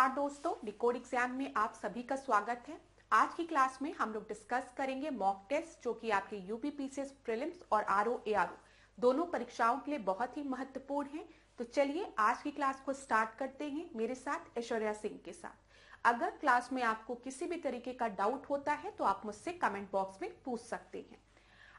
नमस्कार दोस्तों, decode exam में आप सभी का स्वागत है। आज की क्लास में हम लोग डिस्कस करेंगे मॉक टेस्ट जो कि आपके यूपीपीसीएस प्रीलिम्स और आरओ एआरओ दोनों परीक्षाओं के लिए बहुत ही महत्वपूर्ण है। तो चलिए आज की क्लास को स्टार्ट करते हैं मेरे साथ ऐश्वर्या सिंह के साथ। अगर क्लास में आपको किसी भी तरीके का डाउट होता है तो आप मुझसे कमेंट बॉक्स में पूछ सकते हैं।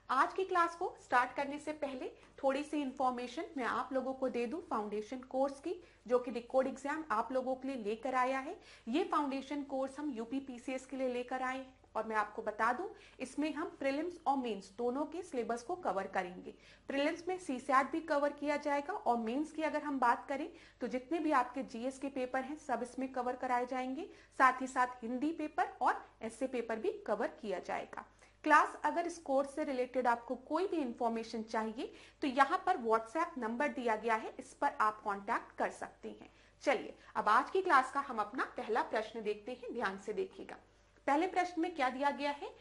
आज की क्लास को स्टार्ट करने से पहले थोड़ी सी इंफॉर्मेशन मैं आप लोगों को दे दूं फाउंडेशन कोर्स की, जो कि डिकोड एग्जाम आप लोगों के लिए लेकर आया है। ये फाउंडेशन कोर्स हम यूपीपीसीएस के लिए लेकर आए हैं और मैं आपको बता दूं इसमें हम प्रीलिम्स और मेंस दोनों के सिलेबस को कवर करेंगे। प्रीलिम्स में सीसैट भी कवर किया जाएगा और मेंस की अगर हम बात करें तो जितने भी आपके जीएस के पेपर हैं सब इसमें कवर कराए जाएंगे। साथ ही साथ हिंदी पेपर और एसए पेपर भी कवर किया जाएगा। क्लास अगर इस कोर्स से रिलेटेड आपको कोई भी इंफॉर्मेशन चाहिए तो यहाँ पर व्हाट्सएप नंबर दिया गया है, इस पर आप कांटेक्ट कर सकते हैं। चलिए अब आज की क्लास का हम अपना पहला प्रश्न देखते हैं, ध्यान से देखिएगा। पहले प्रश्न में क्या दिया गया है,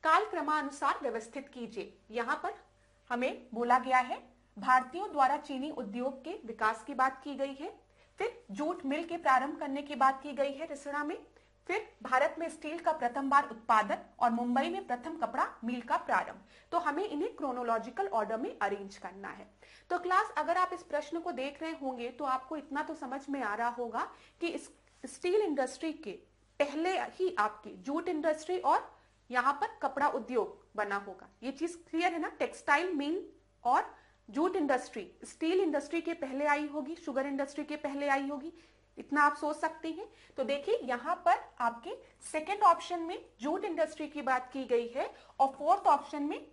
काल क्रमानुसार व्यवस्थित कीजिए। यहाँ पर हमें बोला गया है भारतीयों द्वारा चीनी उद्योग के विकास की बात की गई है, फिर जूट मिल के प्रारंभ करने की बात की गई है रिसड़ा में, फिर भारत में स्टील का प्रथम बार उत्पादन और मुंबई में प्रथम कपड़ा मिल का प्रारंभ। तो हमें इन्हें क्रोनोलॉजिकल ऑर्डर में अरेंज करना है। तो क्लास अगर आप इस प्रश्न को देख रहे होंगे तो आपको इतना तो समझ में आ रहा होगा कि इस स्टील इंडस्ट्री के पहले ही आपकी जूट इंडस्ट्री और यहाँ पर कपड़ा उद्योग बना होगा। ये चीज क्लियर है ना। टेक्सटाइल मिल और जूट इंडस्ट्री स्टील इंडस्ट्री के पहले आई होगी, शुगर इंडस्ट्री के पहले आई होगी, इतना आप सोच सकते हैं। तो देखिए यहाँ पर आपके सेकेंड ऑप्शन में जूट इंडस्ट्री की बात की गई है और फोर्थ ऑप्शन में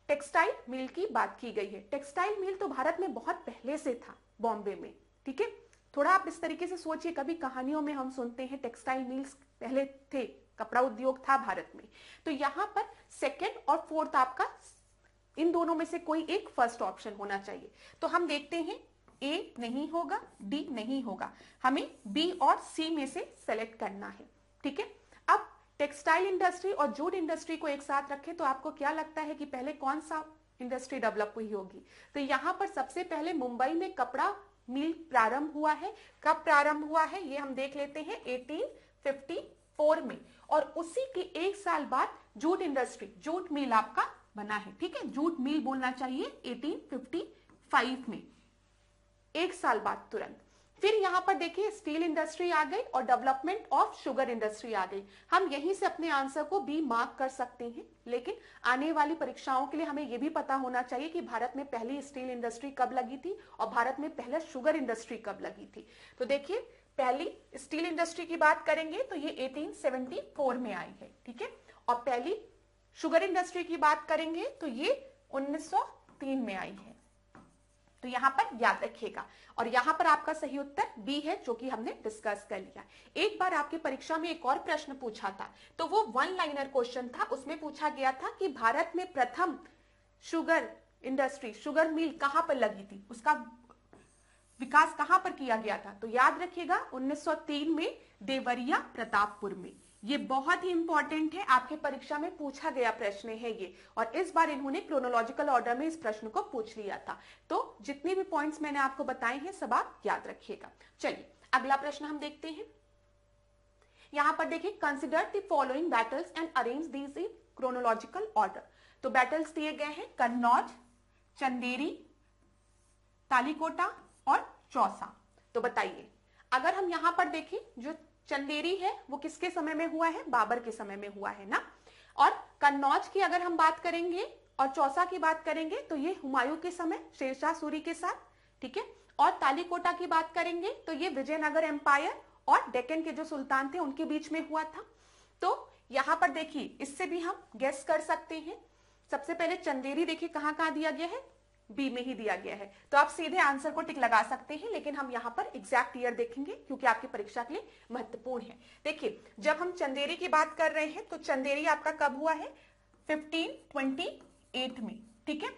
टेक्सटाइल मिल की बात की गई है। टेक्सटाइल मिल तो भारत में बहुत पहले से था, बॉम्बे में, ठीक है। थोड़ा आप इस तरीके से सोचिए, कभी कहानियों में हम सुनते हैं टेक्सटाइल मिल्स पहले थे, कपड़ा उद्योग था भारत में। तो यहाँ पर सेकेंड और फोर्थ आपका इन दोनों में से कोई एक फर्स्ट ऑप्शन होना चाहिए। तो हम देखते हैं ए नहीं होगा, डी नहीं होगा, हमें बी और सी में से सेलेक्ट करना है, ठीक है। अब टेक्सटाइल इंडस्ट्री और जूट इंडस्ट्री को एक साथ रखें तो आपको क्या लगता है कि पहले कौन सा इंडस्ट्री डेवलप हुई होगी? तो यहां पर सबसे पहले मुंबई में कपड़ा मिल प्रारंभ हुआ है। कब प्रारंभ हुआ है ये हम देख लेते हैं, 1854 में। और उसी के एक साल बाद जूट इंडस्ट्री, जूट मिल आपका बना है, ठीक है। जूट मिल बोलना चाहिए 1855 में, एक साल बाद तुरंत। फिर यहां पर देखिए स्टील इंडस्ट्री आ गई और डेवलपमेंट ऑफ शुगर इंडस्ट्री आ गई। हम यहीं से अपने आंसर को बी मार्क कर सकते हैं, लेकिन आने वाली परीक्षाओं के लिए हमें यह भी पता होना चाहिए कि भारत में पहली स्टील इंडस्ट्री कब लगी थी और भारत में पहले शुगर इंडस्ट्री कब लगी थी। तो देखिए पहली स्टील इंडस्ट्री की बात करेंगे तो ये 1874 में आई है, ठीक है। और पहली शुगर इंडस्ट्री की बात करेंगे तो ये 1903 में आई है। तो यहां पर याद रखिएगा। और यहां पर आपका सही उत्तर बी है, जो कि हमने डिस्कस कर लिया। एक बार आपकी परीक्षा में एक और प्रश्न पूछा था, तो वो वन लाइनर क्वेश्चन था। उसमें पूछा गया था कि भारत में प्रथम शुगर इंडस्ट्री, शुगर मिल कहां पर लगी थी, उसका विकास कहां पर किया गया था? तो याद रखिएगा 1903 में देवरिया प्रतापपुर में। ये बहुत ही इंपॉर्टेंट है, आपके परीक्षा में पूछा गया प्रश्न है ये, और इस बार इन्होंने क्रोनोलॉजिकल ऑर्डर में इस प्रश्न को पूछ लिया था। तो जितने भी पॉइंट्स मैंने आपको बताए हैं सब आप याद रखिएगा। चलिए अगला प्रश्न हम देखते हैं। यहां पर देखिए consider the following battles and arrange these in chronological order. तो बैटल्स दिए गए हैं कन्नौज, चंदेरी, तालीकोटा और चौसा। तो बताइए अगर हम यहां पर देखें, जो चंदेरी है वो किसके समय में हुआ है? बाबर के समय में हुआ है ना। और कन्नौज की अगर हम बात करेंगे और चौसा की बात करेंगे तो ये हुमायूं के समय शेरशाह सूरी के साथ, ठीक है। और तालीकोटा की बात करेंगे तो ये विजयनगर एम्पायर और डेक्कन के जो सुल्तान थे उनके बीच में हुआ था। तो यहां पर देखिए इससे भी हम गेस कर सकते हैं। सबसे पहले चंदेरी देखिए कहां कहां दिया गया है, बी में ही दिया गया है। तो आप सीधे आंसर को टिक लगा सकते हैं, लेकिन हम यहां पर एग्जैक्ट ईयर देखेंगे क्योंकि आपकी परीक्षा के लिए महत्वपूर्ण है। देखिए जब हम चंदेरी की बात कर रहे हैं तो चंदेरी आपका कब हुआ है? 1528 में, ठीक है।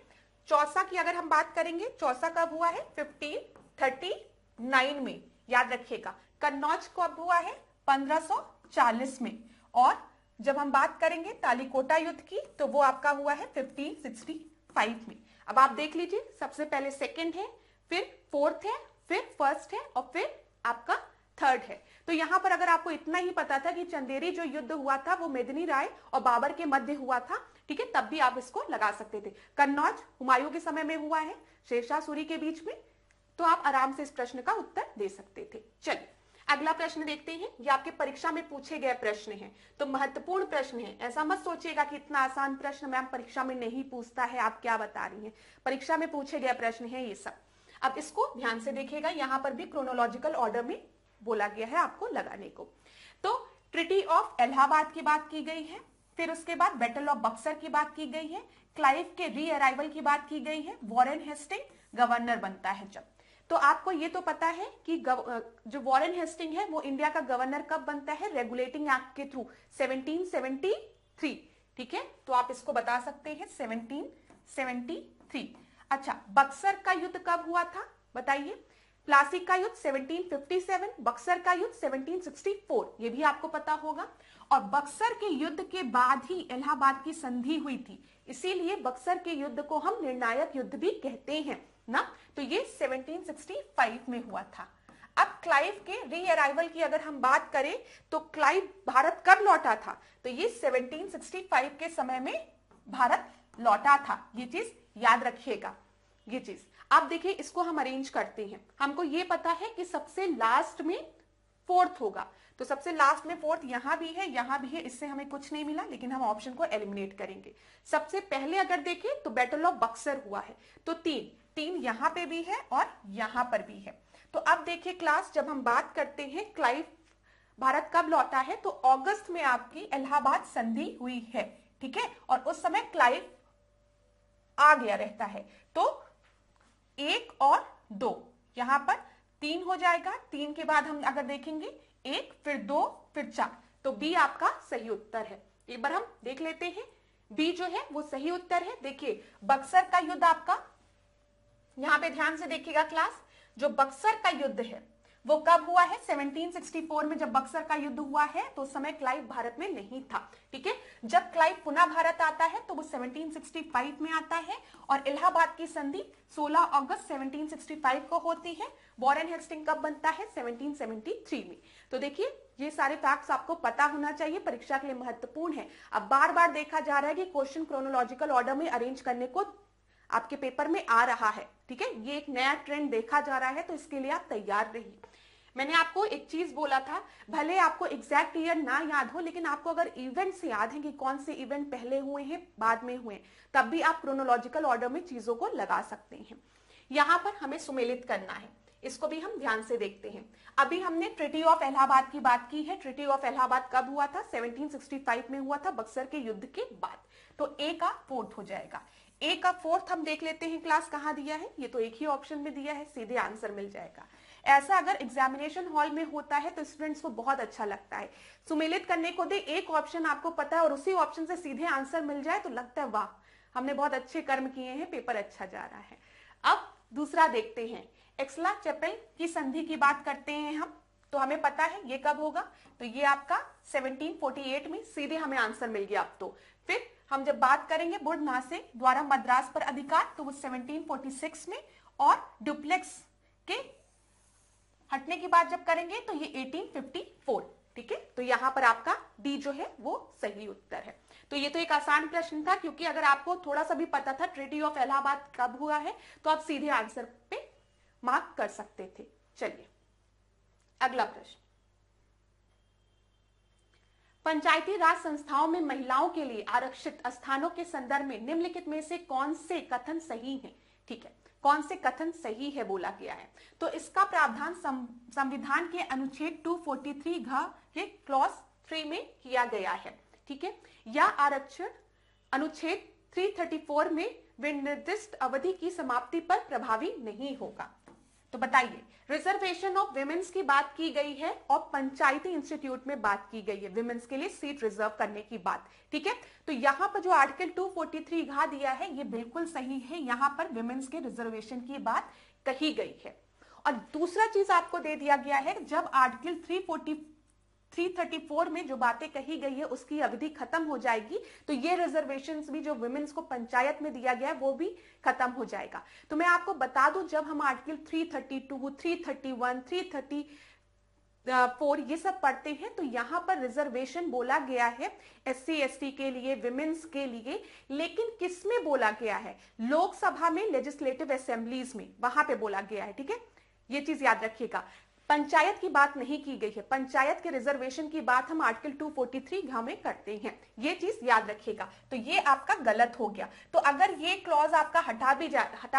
चौसा की अगर हम बात करेंगे, चौसा कब हुआ है? 1539 में, याद रखिएगा। कन्नौज कब हुआ है? 1540 में। और जब हम बात करेंगे तालीकोटा युद्ध की तो वो आपका हुआ है 1565 में। अब आप देख लीजिए, सबसे पहले सेकंड है, फिर फोर्थ है, फिर फर्स्ट है और फिर आपका थर्ड है। तो यहाँ पर अगर आपको इतना ही पता था कि चंदेरी जो युद्ध हुआ था वो मेदिनी राय और बाबर के मध्य हुआ था, ठीक है, तब भी आप इसको लगा सकते थे। कन्नौज हुमायूं के समय में हुआ है, शेरशाह सूरी के बीच में, तो आप आराम से इस प्रश्न का उत्तर दे सकते थे। चलिए अगला प्रश्न देखते हैं। ये आपके परीक्षा में पूछे गए प्रश्न हैं, तो महत्वपूर्ण प्रश्न है। ऐसा मत सोचिएगा कि इतना आसान प्रश्न मैम परीक्षा में नहीं पूछता है, आप क्या बता रही हैं। परीक्षा में पूछे गए प्रश्न है ये सब। अब इसको ध्यान से देखिएगा, यहाँ पर भी क्रोनोलॉजिकल ऑर्डर में बोला गया है आपको लगाने को। तो ट्रिटी ऑफ इलाहाबाद की बात की गई है, फिर उसके बाद बैटल ऑफ बक्सर की बात की गई है, क्लाइव के री अराइवल की बात की गई है, वॉरेन हेस्टिंग गवर्नर बनता है जब। तो आपको ये तो पता है कि जो वॉरेन हेस्टिंग है वो इंडिया का गवर्नर कब बनता है, रेगुलेटिंग एक्ट के थ्रू 1773, ठीक है, तो आप इसको बता सकते हैं 1773। अच्छा, बक्सर का युद्ध कब हुआ था बताइए। प्लासी का युद्ध 1757, बक्सर का युद्ध 1764, ये भी आपको पता होगा। और बक्सर के युद्ध के बाद ही इलाहाबाद की संधि हुई थी, इसीलिए बक्सर के युद्ध को हम निर्णायक युद्ध भी कहते हैं ना। तो ये 1765 में हुआ था। अब क्लाइव के री अराइवल की अगर हम बात करें तो क्लाइव भारत कब लौटा था, तो ये 1765 के समय में भारत लौटा था। ये चीज याद रखिएगा, ये चीज। अब देखिए इसको हम अरेंज करते हैं। हमको ये पता है कि सबसे लास्ट में फोर्थ होगा, तो सबसे लास्ट में फोर्थ यहां भी है, यहां भी है, इससे हमें कुछ नहीं मिला, लेकिन हम ऑप्शन को एलिमिनेट करेंगे। सबसे पहले अगर देखें तो बैटल ऑफ बक्सर हुआ है, तो तीन यहां पे भी है और यहां पर भी है। तो अब देखिए क्लास, जब हम बात करते हैं क्लाइव भारत कब लौटा है, तो अगस्त में आपकी इलाहाबाद संधि हुई है, ठीक है, और उस समय क्लाइव आ गया रहता है। तो 1 और 2 यहां पर 3 हो जाएगा। 3 के बाद हम अगर देखेंगे 1 फिर 2 फिर 4, तो बी आपका सही उत्तर है। एक बार हम देख लेते हैं, बी जो है वो सही उत्तर है। देखिए बक्सर का युद्ध आपका, यहां पे ध्यान से देखिएगा क्लास, जो बक्सर का युद्ध है वो कब हुआ है, 1764 में जब बक्सर का युद्ध हुआ है, तो उस समय क्लाइव भारत में नहीं था, ठीक है। जब क्लाइव पुनः भारत आता है तो वो 1765 में आता है, और इलाहाबाद की संधि 16 अगस्त 1765 को होती है। वॉरेन हेस्टिंग कब बनता है, 1773 में। तो देखिए ये सारे फैक्ट्स आपको पता होना चाहिए, परीक्षा के लिए महत्वपूर्ण है। अब बार बार देखा जा रहा है कि क्वेश्चन क्रोनोलॉजिकल ऑर्डर में अरेंज करने को आपके पेपर में आ रहा है, ठीक है, ये एक नया ट्रेंड देखा जा रहा है, तो इसके लिए आप तैयार रहिए। मैंने आपको एक चीज बोला था, भले आपको एग्जैक्ट ईयर ना याद हो, लेकिन आपको अगर इवेंट्स याद हैं कि कौन से इवेंट पहले हुए हैं बाद में हुए, तब भी आप क्रोनोलॉजिकल ऑर्डर में चीजों को लगा सकते हैं। यहां पर हमें सुमेलित करना है, इसको भी हम ध्यान से देखते हैं। अभी हमने ट्रिटी ऑफ इलाहाबाद की बात की है। ट्रिटी ऑफ इलाहाबाद कब हुआ था, 1765 में हुआ था, बक्सर के युद्ध के बाद। तो ए का फोर्थ हो जाएगा। ए का फोर्थ हम देख लेते हैं क्लास, कहां दिया है, ये तो एक ही ऑप्शन में दिया है, सीधे आंसर मिल जाएगा। ऐसा अगर एग्जामिनेशन हॉल में होता है तो स्टूडेंट्स को बहुत अच्छा लगता है, सुमेलित करने को दे, एक ऑप्शन आपको पता है और उसी ऑप्शन से सीधे आंसर मिल जाए तो लगता है वाह हमने बहुत अच्छे कर्म किए हैं, पेपर अच्छा जा रहा है। अब दूसरा देखते हैं, एक्सला चैपल की संधि की बात करते हैं हम, तो हमें पता है ये कब होगा, तो ये आपका 1748 में, सीधे हमें आंसर मिल गया। अब तो फिर हम जब बात करेंगे बुर्ड नासे द्वारा मद्रास पर अधिकार, तो वो 1746 में, और डुप्लेक्स के हटने की बात जब करेंगे तो ये 1854, ठीक है। तो यहां पर आपका डी जो है वो सही उत्तर है। तो ये तो एक आसान प्रश्न था, क्योंकि अगर आपको थोड़ा सा भी पता था ट्रिटी ऑफ इलाहाबाद कब हुआ है तो आप सीधे आंसर पे मार्क कर सकते थे। चलिए अगला प्रश्न, पंचायती राज संस्थाओं में महिलाओं के लिए आरक्षित स्थानों के संदर्भ में निम्नलिखित में से कौन से कथन सही हैं, ठीक है, कौन से कथन सही है बोला गया है। तो इसका प्रावधान संविधान के अनुच्छेद 243 घ के क्लॉज 3 में किया गया है, ठीक है, या आरक्षण अनुच्छेद 334 में विनिर्दिष्ट अवधि की समाप्ति पर प्रभावी नहीं होगा। तो बताइए, रिजर्वेशन ऑफ विमेन्स की बात की गई है और पंचायती इंस्टीट्यूट में बात की गई है विमेन्स के लिए सीट रिजर्व करने की बात, ठीक है। तो यहाँ पर जो आर्टिकल 243 घा दिया है ये बिल्कुल सही है, यहाँ पर विमेन्स के रिजर्वेशन की बात कही गई है। और दूसरा चीज आपको दे दिया गया है, जब आर्टिकल 334 में जो बातें कही गई है उसकी अवधि खत्म हो जाएगी, तो ये रिजर्वेशंस भी जो विमेन्स को पंचायत में दिया गया है वो भी खत्म हो जाएगा। तो मैं आपको बता दूं, जब हम आर्टिकल 332, 331, 4 ये सब पढ़ते हैं तो यहाँ पर रिजर्वेशन बोला गया है SC ST के लिए, विमेन्स के लिए, लेकिन किस में बोला गया है? लोकसभा में, लेजिस्लेटिव असेंबलीज में, वहां पे बोला गया है। ठीक है, ये चीज याद रखिएगा। पंचायत की बात नहीं की गई है। पंचायत के रिजर्वेशन की बात हम आर्टिकल 243 में करते हैं, ये चीज याद रखिएगा। तो ये आपका गलत हो गया। तो अगर ये क्लॉज आपका हटा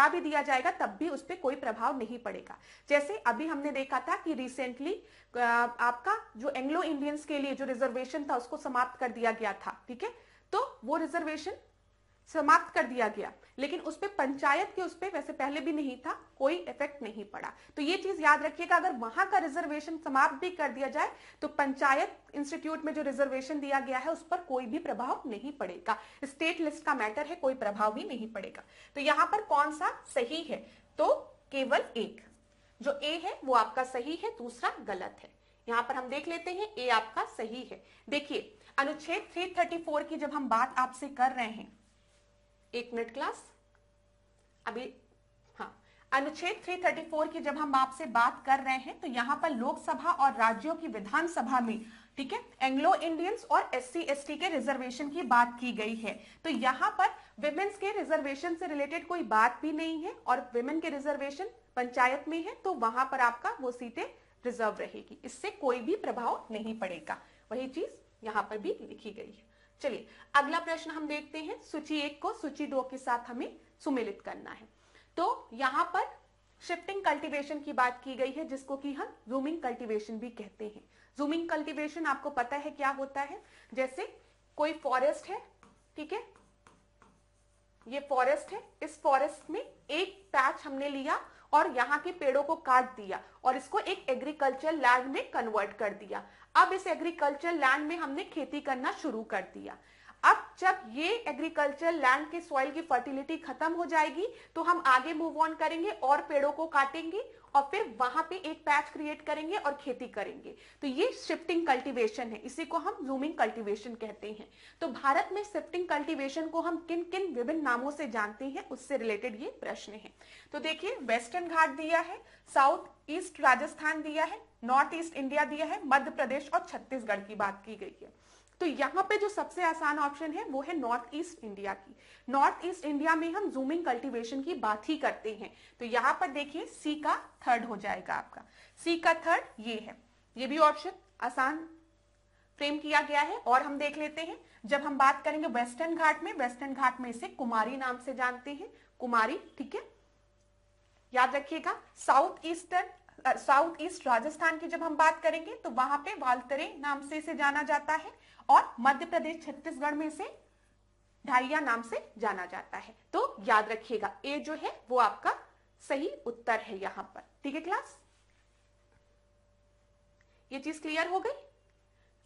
भी दिया जाएगा तब भी उस पर कोई प्रभाव नहीं पड़ेगा। जैसे अभी हमने देखा था कि रिसेंटली आपका जो एंग्लो इंडियंस के लिए जो रिजर्वेशन था उसको समाप्त कर दिया गया था। ठीक है, तो वो रिजर्वेशन समाप्त कर दिया गया, लेकिन उस पे पंचायत के उस पे वैसे पहले भी नहीं था, कोई इफेक्ट नहीं पड़ा। तो ये चीज याद रखिएगा, अगर वहां का रिजर्वेशन समाप्त भी कर दिया जाए तो पंचायत इंस्टीट्यूट में जो रिजर्वेशन दिया गया है उस पर कोई भी प्रभाव नहीं पड़ेगा। स्टेट लिस्ट का मैटर है, कोई प्रभाव भी नहीं पड़ेगा। तो यहां पर कौन सा सही है? तो केवल एक, जो ए है वो आपका सही है, दूसरा गलत है। यहां पर हम देख लेते हैं, ए आपका सही है। देखिए, अनुच्छेद 334 की जब हम बात आपसे कर रहे हैं, एक मिनट क्लास, अभी हाँ, अनुच्छेद 334 की जब हम आपसे बात कर रहे हैं तो यहां पर लोकसभा और राज्यों की विधानसभा में, ठीक है, एंग्लो इंडियंस और SC ST के रिजर्वेशन की बात की गई है। तो यहां पर विमेन्स के रिजर्वेशन से रिलेटेड कोई बात भी नहीं है और विमेन के रिजर्वेशन पंचायत में है तो वहां पर आपका वो सीटें रिजर्व रहेगी, इससे कोई भी प्रभाव नहीं पड़ेगा। वही चीज यहां पर भी लिखी गई है। चलिए अगला प्रश्न हम देखते हैं। सूची 1 को सूची 2 के साथ हमें सुमेलित करना है। तो यहां पर शिफ्टिंग कल्टीवेशन की बात की गई है, जिसको कि हम जूमिंग कल्टीवेशन भी कहते हैं। जूमिंग कल्टीवेशन आपको पता है क्या होता है? जैसे कोई फॉरेस्ट है, ठीक है, ये फॉरेस्ट है, इस फॉरेस्ट में एक पैच हमने लिया और यहाँ के पेड़ों को काट दिया और इसको एक एग्रीकल्चर लैंड में कन्वर्ट कर दिया। अब इस एग्रीकल्चर लैंड में हमने खेती करना शुरू कर दिया। अब जब ये एग्रीकल्चर लैंड के सॉइल की फर्टिलिटी खत्म हो जाएगी तो हम आगे मूव ऑन करेंगे और पेड़ों को काटेंगे और फिर वहां पे एक पैच क्रिएट करेंगे और खेती करेंगे। तो ये शिफ्टिंग कल्टीवेशन है, इसी को हम जूमिंग कल्टीवेशन कहते हैं। तो भारत में शिफ्टिंग कल्टीवेशन को हम किन किन विभिन्न नामों से जानते हैं, उससे रिलेटेड ये प्रश्न है। तो देखिए, वेस्टर्न घाट दिया है, साउथ ईस्ट राजस्थान दिया है, नॉर्थ ईस्ट इंडिया दिया है, मध्य प्रदेश और छत्तीसगढ़ की बात की गई है। तो यहाँ पे जो सबसे आसान ऑप्शन है वो है नॉर्थ ईस्ट इंडिया की। नॉर्थ ईस्ट इंडिया में हम जूमिंग कल्टीवेशन की बात ही करते हैं। तो यहाँ पर देखिए, सी का थर्ड हो जाएगा आपका। सी का थर्ड ये है, ये भी ऑप्शन आसान फ्रेम किया गया है। और हम देख लेते हैं, जब हम बात करेंगे वेस्टर्न घाट में, वेस्टर्न घाट में इसे कुमारी नाम से जानते हैं, कुमारी, ठीक है, याद रखिएगा। साउथ ईस्ट राजस्थान की जब हम बात करेंगे तो वहां पे वाल्तरे नाम से इसे जाना जाता है और मध्य प्रदेश छत्तीसगढ़ में इसे ढाइया नाम से जाना जाता है। तो याद रखिएगा, ए जो है वो आपका सही उत्तर है यहां पर। ठीक है क्लास, ये चीज क्लियर हो गई।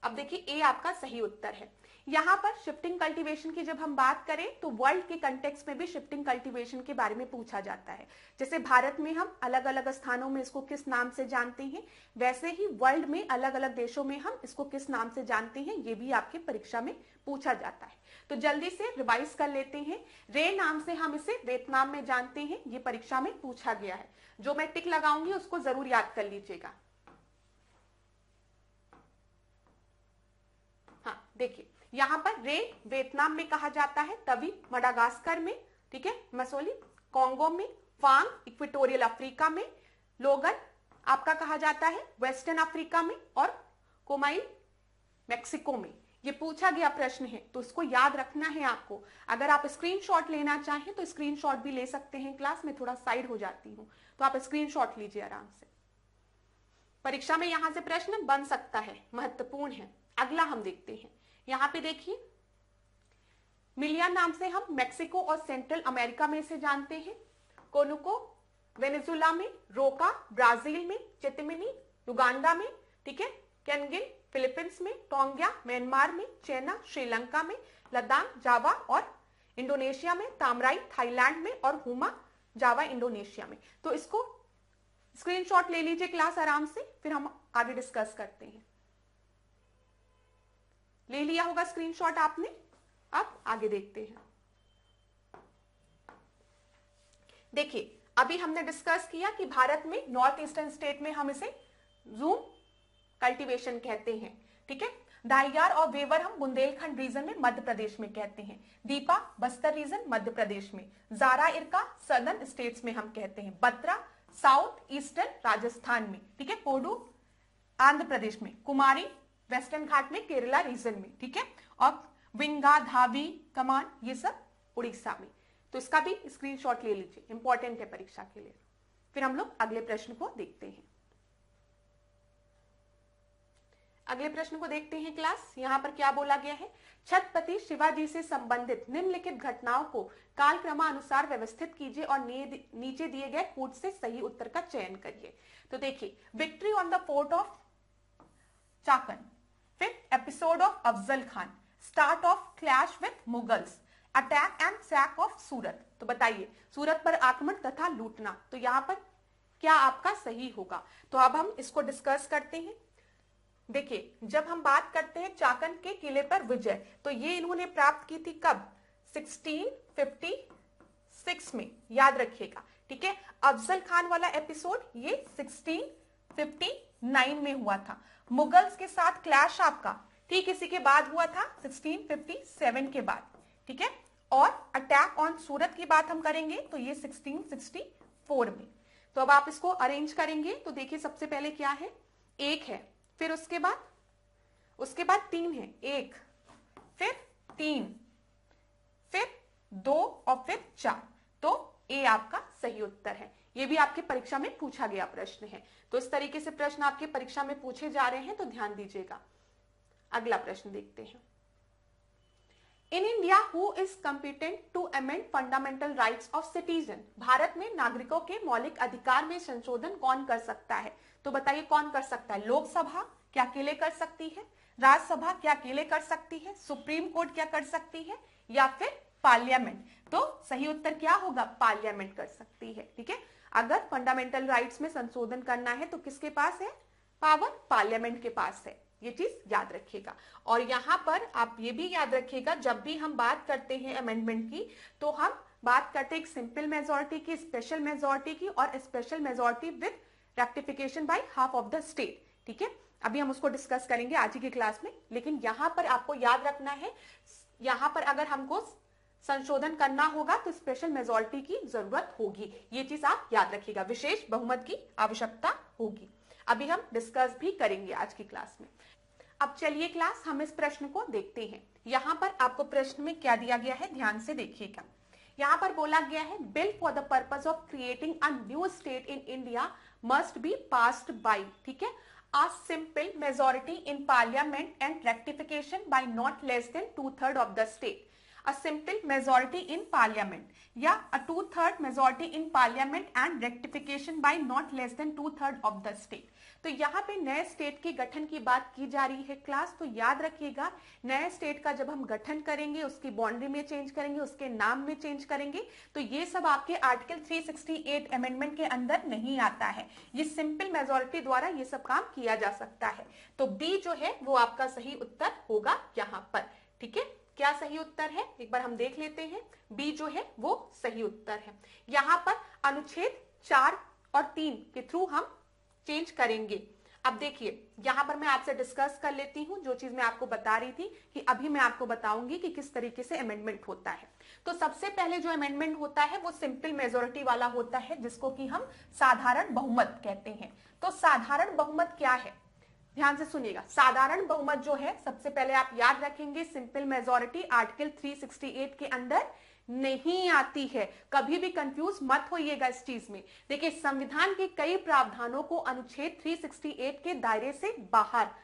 अब देखिए, ए आपका सही उत्तर है। यहां पर शिफ्टिंग कल्टीवेशन की जब हम बात करें तो वर्ल्ड के कंटेक्स्ट में भी शिफ्टिंग कल्टीवेशन के बारे में पूछा जाता है। जैसे भारत में हम अलग अलग स्थानों में इसको किस नाम से जानते हैं, वैसे ही वर्ल्ड में अलग अलग देशों में हम इसको किस नाम से जानते हैं, ये भी आपके परीक्षा में पूछा जाता है। तो जल्दी से रिवाइज कर लेते हैं। रे नाम से हम इसे वियतनाम में जानते हैं, ये परीक्षा में पूछा गया है। जो मैं टिक लगाऊंगी उसको जरूर याद कर लीजिएगा। हाँ देखिए, यहां पर रे वियतनाम में कहा जाता है, तभी मडागास्कर में, ठीक है, मसोली कॉन्गो में, फांग इक्वेटोरियल अफ्रीका में, लोगन आपका कहा जाता है वेस्टर्न अफ्रीका में और कोमाइल मैक्सिको में। ये पूछा गया प्रश्न है तो इसको याद रखना है आपको। अगर आप स्क्रीनशॉट लेना चाहें तो स्क्रीनशॉट भी ले सकते हैं। क्लास में थोड़ा साइड हो जाती हूं तो आप स्क्रीनशॉट लीजिए आराम से, परीक्षा में यहां से प्रश्न बन सकता है, महत्वपूर्ण है। अगला हम देखते हैं, यहां पे देखिए, मिलिया नाम से हम मैक्सिको और सेंट्रल अमेरिका में इसे जानते हैं, कोनुको वेनेजुला में, रोका ब्राजील में, चितमिनी युगांडा में, ठीक है, कैनगिन फिलीपींस में, टोंगिया म्यांमार में, चेना श्रीलंका में, लद्दाख जावा और इंडोनेशिया में, तामराई थाईलैंड में और हुमा जावा इंडोनेशिया में। तो इसको स्क्रीनशॉट ले लीजिए क्लास आराम से, फिर हम आगे डिस्कस करते हैं। ले लिया होगा स्क्रीनशॉट आपने। अब आगे देखते हैं। देखिए, अभी हमने डिस्कस किया कि भारत में नॉर्थ ईस्टर्न स्टेट में हम इसे जूम कल्टीवेशन कहते हैं, ठीक है। दाहियार और वेवर हम बुंदेलखंड रीजन में मध्य प्रदेश में कहते हैं। दीपा बस्तर रीजन मध्य प्रदेश में। जारा इरका सदर्न स्टेट्स में हम कहते हैं। बत्रा साउथ ईस्टर्न राजस्थान में, ठीक है। कोडू आंध्र प्रदेश में। कुमारी वेस्टर्न घाट में केरला रीजन में, ठीक है। और विंगा धावी कमान ये सब उड़ीसा में। तो इसका भी स्क्रीनशॉट ले लीजिए, इंपॉर्टेंट है परीक्षा के लिए। फिर हम लोग अगले प्रश्न को देखते हैं। अगले प्रश्न को देखते हैं क्लास। यहां पर क्या बोला गया है, छत्रपति शिवाजी से संबंधित निम्नलिखित घटनाओं को कालक्रमानुसार व्यवस्थित कीजिए और नीचे दिए गए कूट से सही उत्तर का चयन करिए। तो देखिए, victory on the fort of Chakan, फिर episode of Afzal Khan, start of clash with Mughals, attack and sack of Surat. तो बताइए, सूरत पर आक्रमण तथा लूटना, तो यहां पर क्या आपका सही होगा। तो अब हम इसको डिस्कस करते हैं। देखिए, जब हम बात करते हैं चाकन के किले पर विजय, तो ये इन्होंने प्राप्त की थी कब, 1656 में, याद रखिएगा, ठीक है। अफजल खान वाला एपिसोड ये 1659 में हुआ था। मुगल्स के साथ क्लैश आपका ठीक इसी के बाद हुआ था, 1657 के बाद, ठीक है। और अटैक ऑन सूरत की बात हम करेंगे तो ये 1664 में। तो अब आप इसको अरेंज करेंगे तो देखिए, सबसे पहले क्या है, एक है, फिर उसके बाद तीन है, एक, फिर तीन, फिर दो और फिर चार। तो ए आपका सही उत्तर है। ये भी आपके परीक्षा में पूछा गया प्रश्न है। तो इस तरीके से प्रश्न आपके परीक्षा में पूछे जा रहे हैं, तो ध्यान दीजिएगा। अगला प्रश्न देखते हैं। In India who is competent to amend fundamental rights of citizen, भारत में नागरिकों के मौलिक अधिकार में संशोधन कौन कर सकता है। तो बताइए कौन कर सकता है। लोकसभा क्या अकेले कर सकती है, राज्यसभा क्या अकेले कर सकती है, सुप्रीम कोर्ट क्या कर सकती है, या फिर पार्लियामेंट। तो सही उत्तर क्या होगा, पार्लियामेंट कर सकती है, ठीक है। अगर फंडामेंटल राइट्स में संशोधन करना है तो किसके पास है पावर, पार्लियामेंट के पास है। ये चीज याद रखिएगा। और यहां पर आप ये भी याद रखिएगा, जब भी हम बात करते हैं अमेंडमेंट की, तो हम बात करते हैं एक सिंपल मेजोरिटी की, स्पेशल मेजोरिटी की, और special majority with rectification by half of the state, ठीक है। अभी हम उसको डिस्कस करेंगे आज ही की क्लास में। लेकिन यहां पर आपको याद रखना है, यहां पर अगर हमको संशोधन करना होगा तो स्पेशल मेजोरिटी की जरूरत होगी। ये चीज आप याद रखिएगा, विशेष बहुमत की आवश्यकता होगी। अभी हम डिस्कस भी करेंगे आज की क्लास में। अब चलिए क्लास, हम इस प्रश्न को देखते हैं। यहां पर आपको प्रश्न में क्या दिया गया है, ध्यान से देखिएगा। यहां पर बोला गया है, bill for the purpose of creating a new state in India must be passed by, ठीक है, a simple majority in parliament and rectification by not less than 2/3 of the state. A simple majority in parliament या a 2/3 majority in parliament and rectification by not less than 2/3 of the state. तो यहाँ पे नए state के गठन की बात की जा रही है क्लास। तो याद रखिएगा, नए स्टेट का जब हम गठन करेंगे, उसकी बाउंड्री में चेंज करेंगे, उसके नाम में चेंज करेंगे, तो ये सब आपके आर्टिकल 368 अमेंडमेंट के अंदर नहीं आता है। ये सिंपल मेजोरिटी द्वारा ये सब काम किया जा सकता है। तो बी जो है वो आपका सही उत्तर होगा यहाँ पर, ठीक है। क्या सही उत्तर है, एक बार हम देख लेते हैं। बी जो है वो सही उत्तर है। यहाँ पर अनुच्छेद 4 और 3 के थ्रू हम चेंज करेंगे। अब देखिए, यहां पर मैं आपसे डिस्कस कर लेती हूं जो चीज मैं आपको बता रही थी, कि अभी मैं आपको बताऊंगी कि किस तरीके से अमेंडमेंट होता है। तो सबसे पहले जो अमेंडमेंट होता है वो सिंपल मेजोरिटी वाला होता है, जिसको कि हम साधारण बहुमत कहते हैं। तो साधारण बहुमत क्या है, ध्यान से सुनिएगा। साधारण बहुमत जो है, सबसे पहले आप याद रखेंगे, सिंपल मेजोरिटी आर्टिकल 368 के अंदर नहीं आती है। कभी भी कंफ्यूज मत होइएगा इस चीज में। देखिए, संविधान के कई प्रावधानों को अनुच्छेद 368 के दायरे से बाहर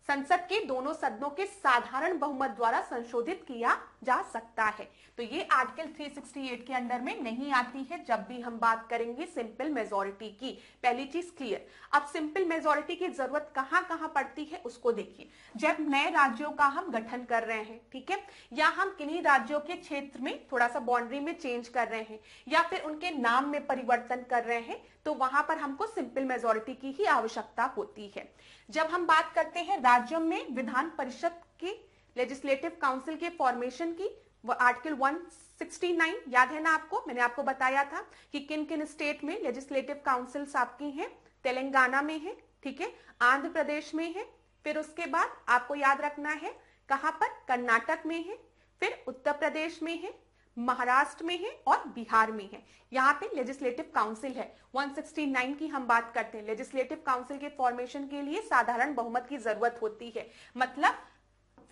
संसद के दोनों सदनों के साधारण बहुमत द्वारा संशोधित किया जा सकता है। तो ये आर्टिकल 368 के अंडर में नहीं आती है जब भी हम बात करेंगे सिंपल मेजोरिटी की। पहली चीज क्लियर। अब सिंपल मेजोरिटी की जरूरत कहां कहां पड़ती है उसको देखिए। जब नए राज्यों का हम गठन कर रहे हैं, ठीक है, या हम किन्हीं राज्यों के क्षेत्र में थोड़ा सा बाउंड्री में चेंज कर रहे हैं, या फिर उनके नाम में परिवर्तन कर रहे हैं, तो वहां पर हमको सिंपल मेजोरिटी की ही आवश्यकता होती है। जब हम बात करते हैं राज्यों में विधान परिषद की, लेजिस्लेटिव काउंसिल के फॉर्मेशन की, वो आर्टिकल 169 याद है ना आपको, मैंने आपको बताया था कि किन किन स्टेट में लेजिस्लेटिव काउंसिल्स आपकी हैं। तेलंगाना में है, ठीक है, आंध्र प्रदेश में है, फिर उसके बाद आपको याद रखना है कहां पर, कर्नाटक में है, फिर उत्तर प्रदेश में है, महाराष्ट्र में है और बिहार में है। यहाँ पे लेजिस्लेटिव काउंसिल है। 169 की हम बात करते हैं। लेजिस्लेटिव काउंसिल के फॉर्मेशन के लिए साधारण बहुमत की जरूरत होती है, मतलब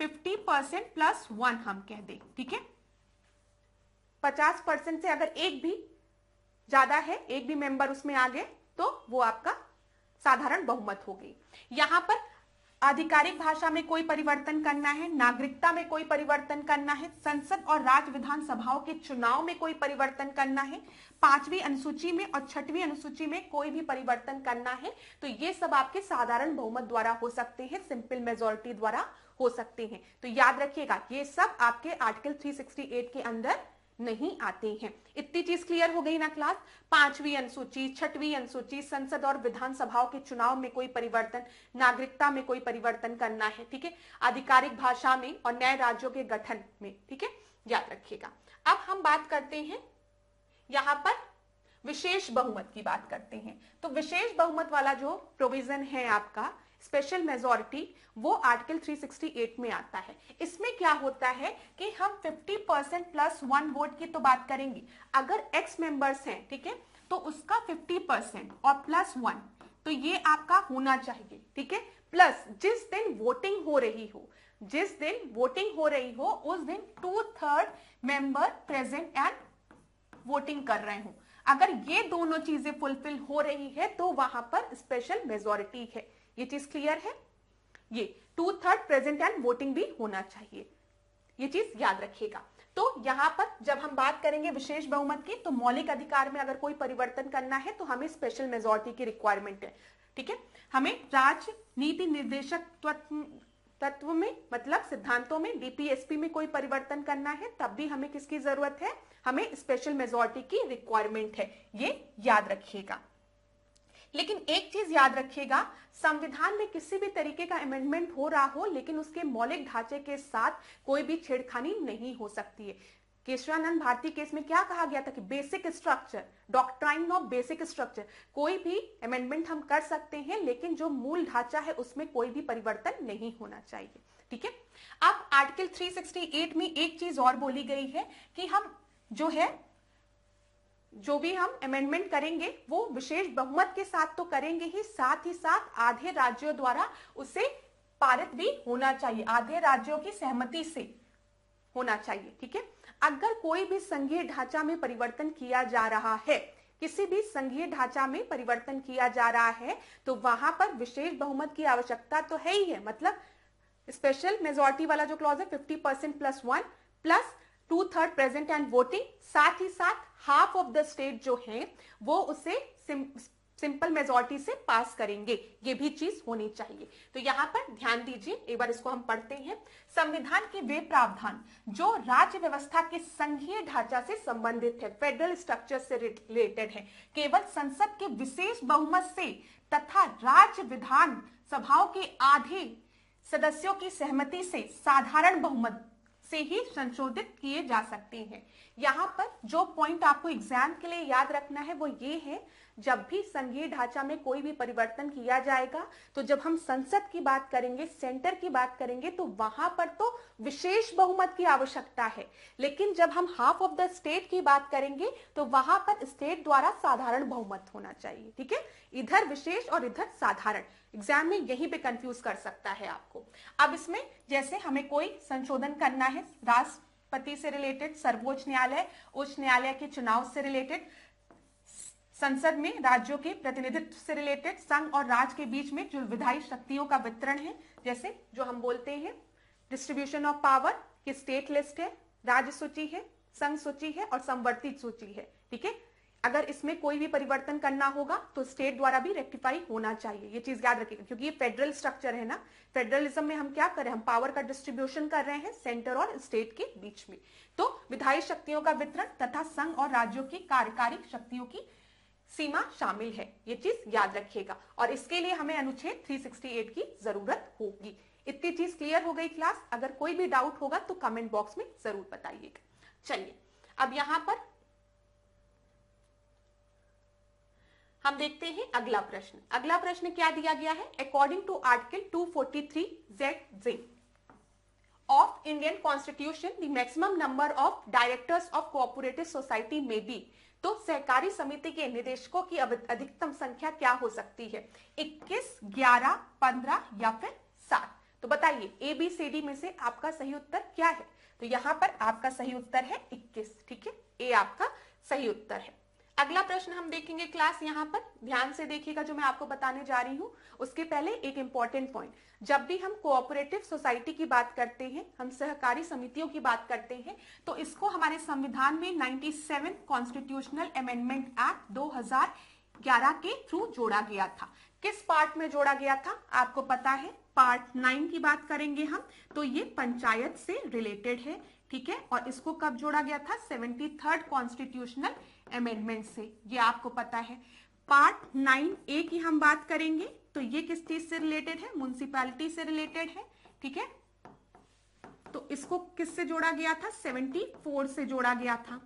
50% प्लस 1 हम कह दें, ठीक है। 50% से अगर एक भी ज्यादा है, एक भी मेंबर उसमें आ गए तो वो आपका साधारण बहुमत हो गई। यहां पर आधिकारिक भाषा में कोई परिवर्तन करना है, नागरिकता में कोई परिवर्तन करना है, संसद और राज्य विधानसभाओं के चुनाव में कोई परिवर्तन करना है, 5वीं अनुसूची में और 6वीं अनुसूची में कोई भी परिवर्तन करना है, तो ये सब आपके साधारण बहुमत द्वारा हो सकते हैं, सिंपल मेजोरिटी द्वारा हो सकते हैं। तो याद रखिएगा ये सब आपके आर्टिकल 368 के अंदर नहीं आते हैं। इतनी चीज क्लियर हो गई ना क्लास। 5वीं अनुसूची, 6वीं अनुसूची, संसद और विधानसभाओं के चुनाव में कोई परिवर्तन, नागरिकता में कोई परिवर्तन करना है, ठीक है, आधिकारिक भाषा में और नए राज्यों के गठन में, ठीक है, याद रखिएगा। अब हम बात करते हैं यहां पर विशेष बहुमत की बात करते हैं। तो विशेष बहुमत वाला जो प्रोविजन है आपका स्पेशल मेजोरिटी, वो आर्टिकल 368 में आता है। इसमें क्या होता है कि हम 50% प्लस 1 वोट की तो बात करेंगे। अगर एक्स मेंबर्स हैं, ठीक है, तो उसका 50% और प्लस 1, तो ये आपका होना चाहिए, ठीक है। प्लस जिस दिन वोटिंग हो रही हो, जिस दिन वोटिंग हो रही हो उस दिन 2/3 मेंबर प्रेजेंट एंड वोटिंग कर रहे हो। अगर ये दोनों चीजें फुलफिल हो रही है तो वहां पर स्पेशल मेजोरिटी है। ये चीज क्लियर है। ये 2/3 प्रेजेंट एंड वोटिंग भी होना चाहिए, ये चीज याद रखिएगा। तो यहां पर जब हम बात करेंगे विशेष बहुमत की, तो मौलिक अधिकार में अगर कोई परिवर्तन करना है तो हमें स्पेशल मेजोरिटी की रिक्वायरमेंट है, ठीक है। हमें राज्य नीति निर्देशक तत्व में, मतलब सिद्धांतों में, डीपीएसपी में कोई परिवर्तन करना है तब भी हमें किसकी जरूरत है, हमें स्पेशल मेजोरिटी की रिक्वायरमेंट है, ये याद रखिएगा। लेकिन एक चीज याद रखिएगा, संविधान में किसी भी तरीके का अमेंडमेंट हो रहा हो लेकिन उसके मौलिक ढांचे के साथ कोई भी छेड़खानी नहीं हो सकती है। केशवानंद भारती केस में क्या कहा गया था कि basic structure, doctrine of basic structure, कोई भी अमेंडमेंट हम कर सकते हैं लेकिन जो मूल ढांचा है उसमें कोई भी परिवर्तन नहीं होना चाहिए, ठीक है। अब आर्टिकल 368 में एक चीज और बोली गई है कि हम जो भी हम अमेंडमेंट करेंगे वो विशेष बहुमत के साथ तो करेंगे ही साथ आधे राज्यों द्वारा उसे पारित भी होना चाहिए, आधे राज्यों की सहमति से होना चाहिए, ठीक है। अगर कोई भी संघीय ढांचा में परिवर्तन किया जा रहा है, किसी भी संघीय ढांचा में परिवर्तन किया जा रहा है तो वहां पर विशेष बहुमत की आवश्यकता तो है ही है। मतलब स्पेशल मेजोरिटी वाला जो क्लॉज है 50% plus 1 plus 2/3 present and voting, साथ ही साथ हाफ ऑफ द स्टेट जो है वो उसे सिंपल मेजोरिटी से पास करेंगे, ये भी चीज होनी चाहिए। तो यहां पर ध्यान दीजिए, एक बार इसको हम पढ़ते हैं। संविधान के वे प्रावधान जो राज्य व्यवस्था के संघीय ढांचा से संबंधित है, फेडरल स्ट्रक्चर से रिलेटेड है, केवल संसद के विशेष बहुमत से तथा राज्य विधान सभाओं के आधे सदस्यों की सहमति से साधारण बहुमत से ही संशोधित किए जा सकते हैं। यहां पर जो पॉइंट आपको एग्जाम के लिए याद रखना है वो ये है, जब भी संघीय ढांचा में कोई भी परिवर्तन किया जाएगा तो जब हम संसद की बात करेंगे, सेंटर की बात करेंगे, तो वहां पर तो विशेष बहुमत की आवश्यकता है। लेकिन जब हम हाफ ऑफ द स्टेट की बात करेंगे तो वहां पर स्टेट द्वारा साधारण बहुमत होना चाहिए, ठीक है। इधर विशेष और इधर साधारण, एग्जाम में यहीं पे कंफ्यूज कर सकता है आपको। अब इसमें जैसे हमें कोई संशोधन करना है राष्ट्रपति से रिलेटेड, सर्वोच्च न्यायालय, उच्च न्यायालय के चुनाव से रिलेटेड, संसद में राज्यों के प्रतिनिधित्व से रिलेटेड, संघ और राज्य के बीच में जो विधायी शक्तियों का वितरण है, जैसे जो हम बोलते हैं डिस्ट्रीब्यूशन ऑफ पावर, की स्टेट लिस्ट है, राज्य सूची है, संघ सूची है और संवर्धित सूची है, ठीक है। अगर इसमें कोई भी परिवर्तन करना होगा तो स्टेट द्वारा भी रेक्टिफाई होना चाहिए, ये चीज याद रखिएगा, क्योंकि ये फेडरल स्ट्रक्चर है ना। फेडरलिज्म में हम क्या कर रहे हैं, हम पावर का डिस्ट्रीब्यूशन कर रहे हैं सेंटर और स्टेट के बीच में। तो विधायी शक्तियों का वितरण तथा संघ और राज्यों की कार्यकारी शक्तियों की सीमा शामिल है, ये चीज याद रखिएगा। और इसके लिए हमें अनुच्छेद 368 की जरूरत होगी। इतनी चीज क्लियर हो गई क्लास? अगर कोई भी डाउट होगा तो कमेंट बॉक्स में जरूर बताइएगा। चलिए अब यहां पर हम देखते हैं अगला प्रश्न। अगला प्रश्न क्या दिया गया है? According to article 243 of Indian Constitution, the maximum number of directors of cooperative society may be। तो सहकारी समिति के निदेशकों की अधिकतम संख्या क्या हो सकती है? 21, 11, 15 या फिर 7? तो बताइए ABCD में से आपका सही उत्तर क्या है? तो यहां पर आपका सही उत्तर है 21। ठीक है, ए आपका सही उत्तर है। अगला प्रश्न हम देखेंगे क्लास, यहां पर ध्यान से देखिएगा जो मैं आपको बताने जा रही हूं। उसके पहले एक इंपॉर्टेंट पॉइंट, जब भी हम कोऑपरेटिव सोसाइटी की बात करते हैं, हम सहकारी समितियों की बात करते हैं, तो इसको हमारे संविधान में 97 कॉन्स्टिट्यूशनल अमेंडमेंट एक्ट 2011 के थ्रू जोड़ा गया था। किस पार्ट में जोड़ा गया था आपको पता है? पार्ट 9 की बात करेंगे हम, तो ये पंचायत से रिलेटेड है। ठीक है, और इसको कब जोड़ा गया था? 73rd कॉन्स्टिट्यूशनल अमेंडमेंट से, ये आपको पता है। पार्ट 9A की हम बात करेंगे तो ये किस चीज से रिलेटेड है? म्युनिसिपैलिटी से रिलेटेड है। ठीक है, तो इसको किससे जोड़ा गया था? 74 से जोड़ा गया था।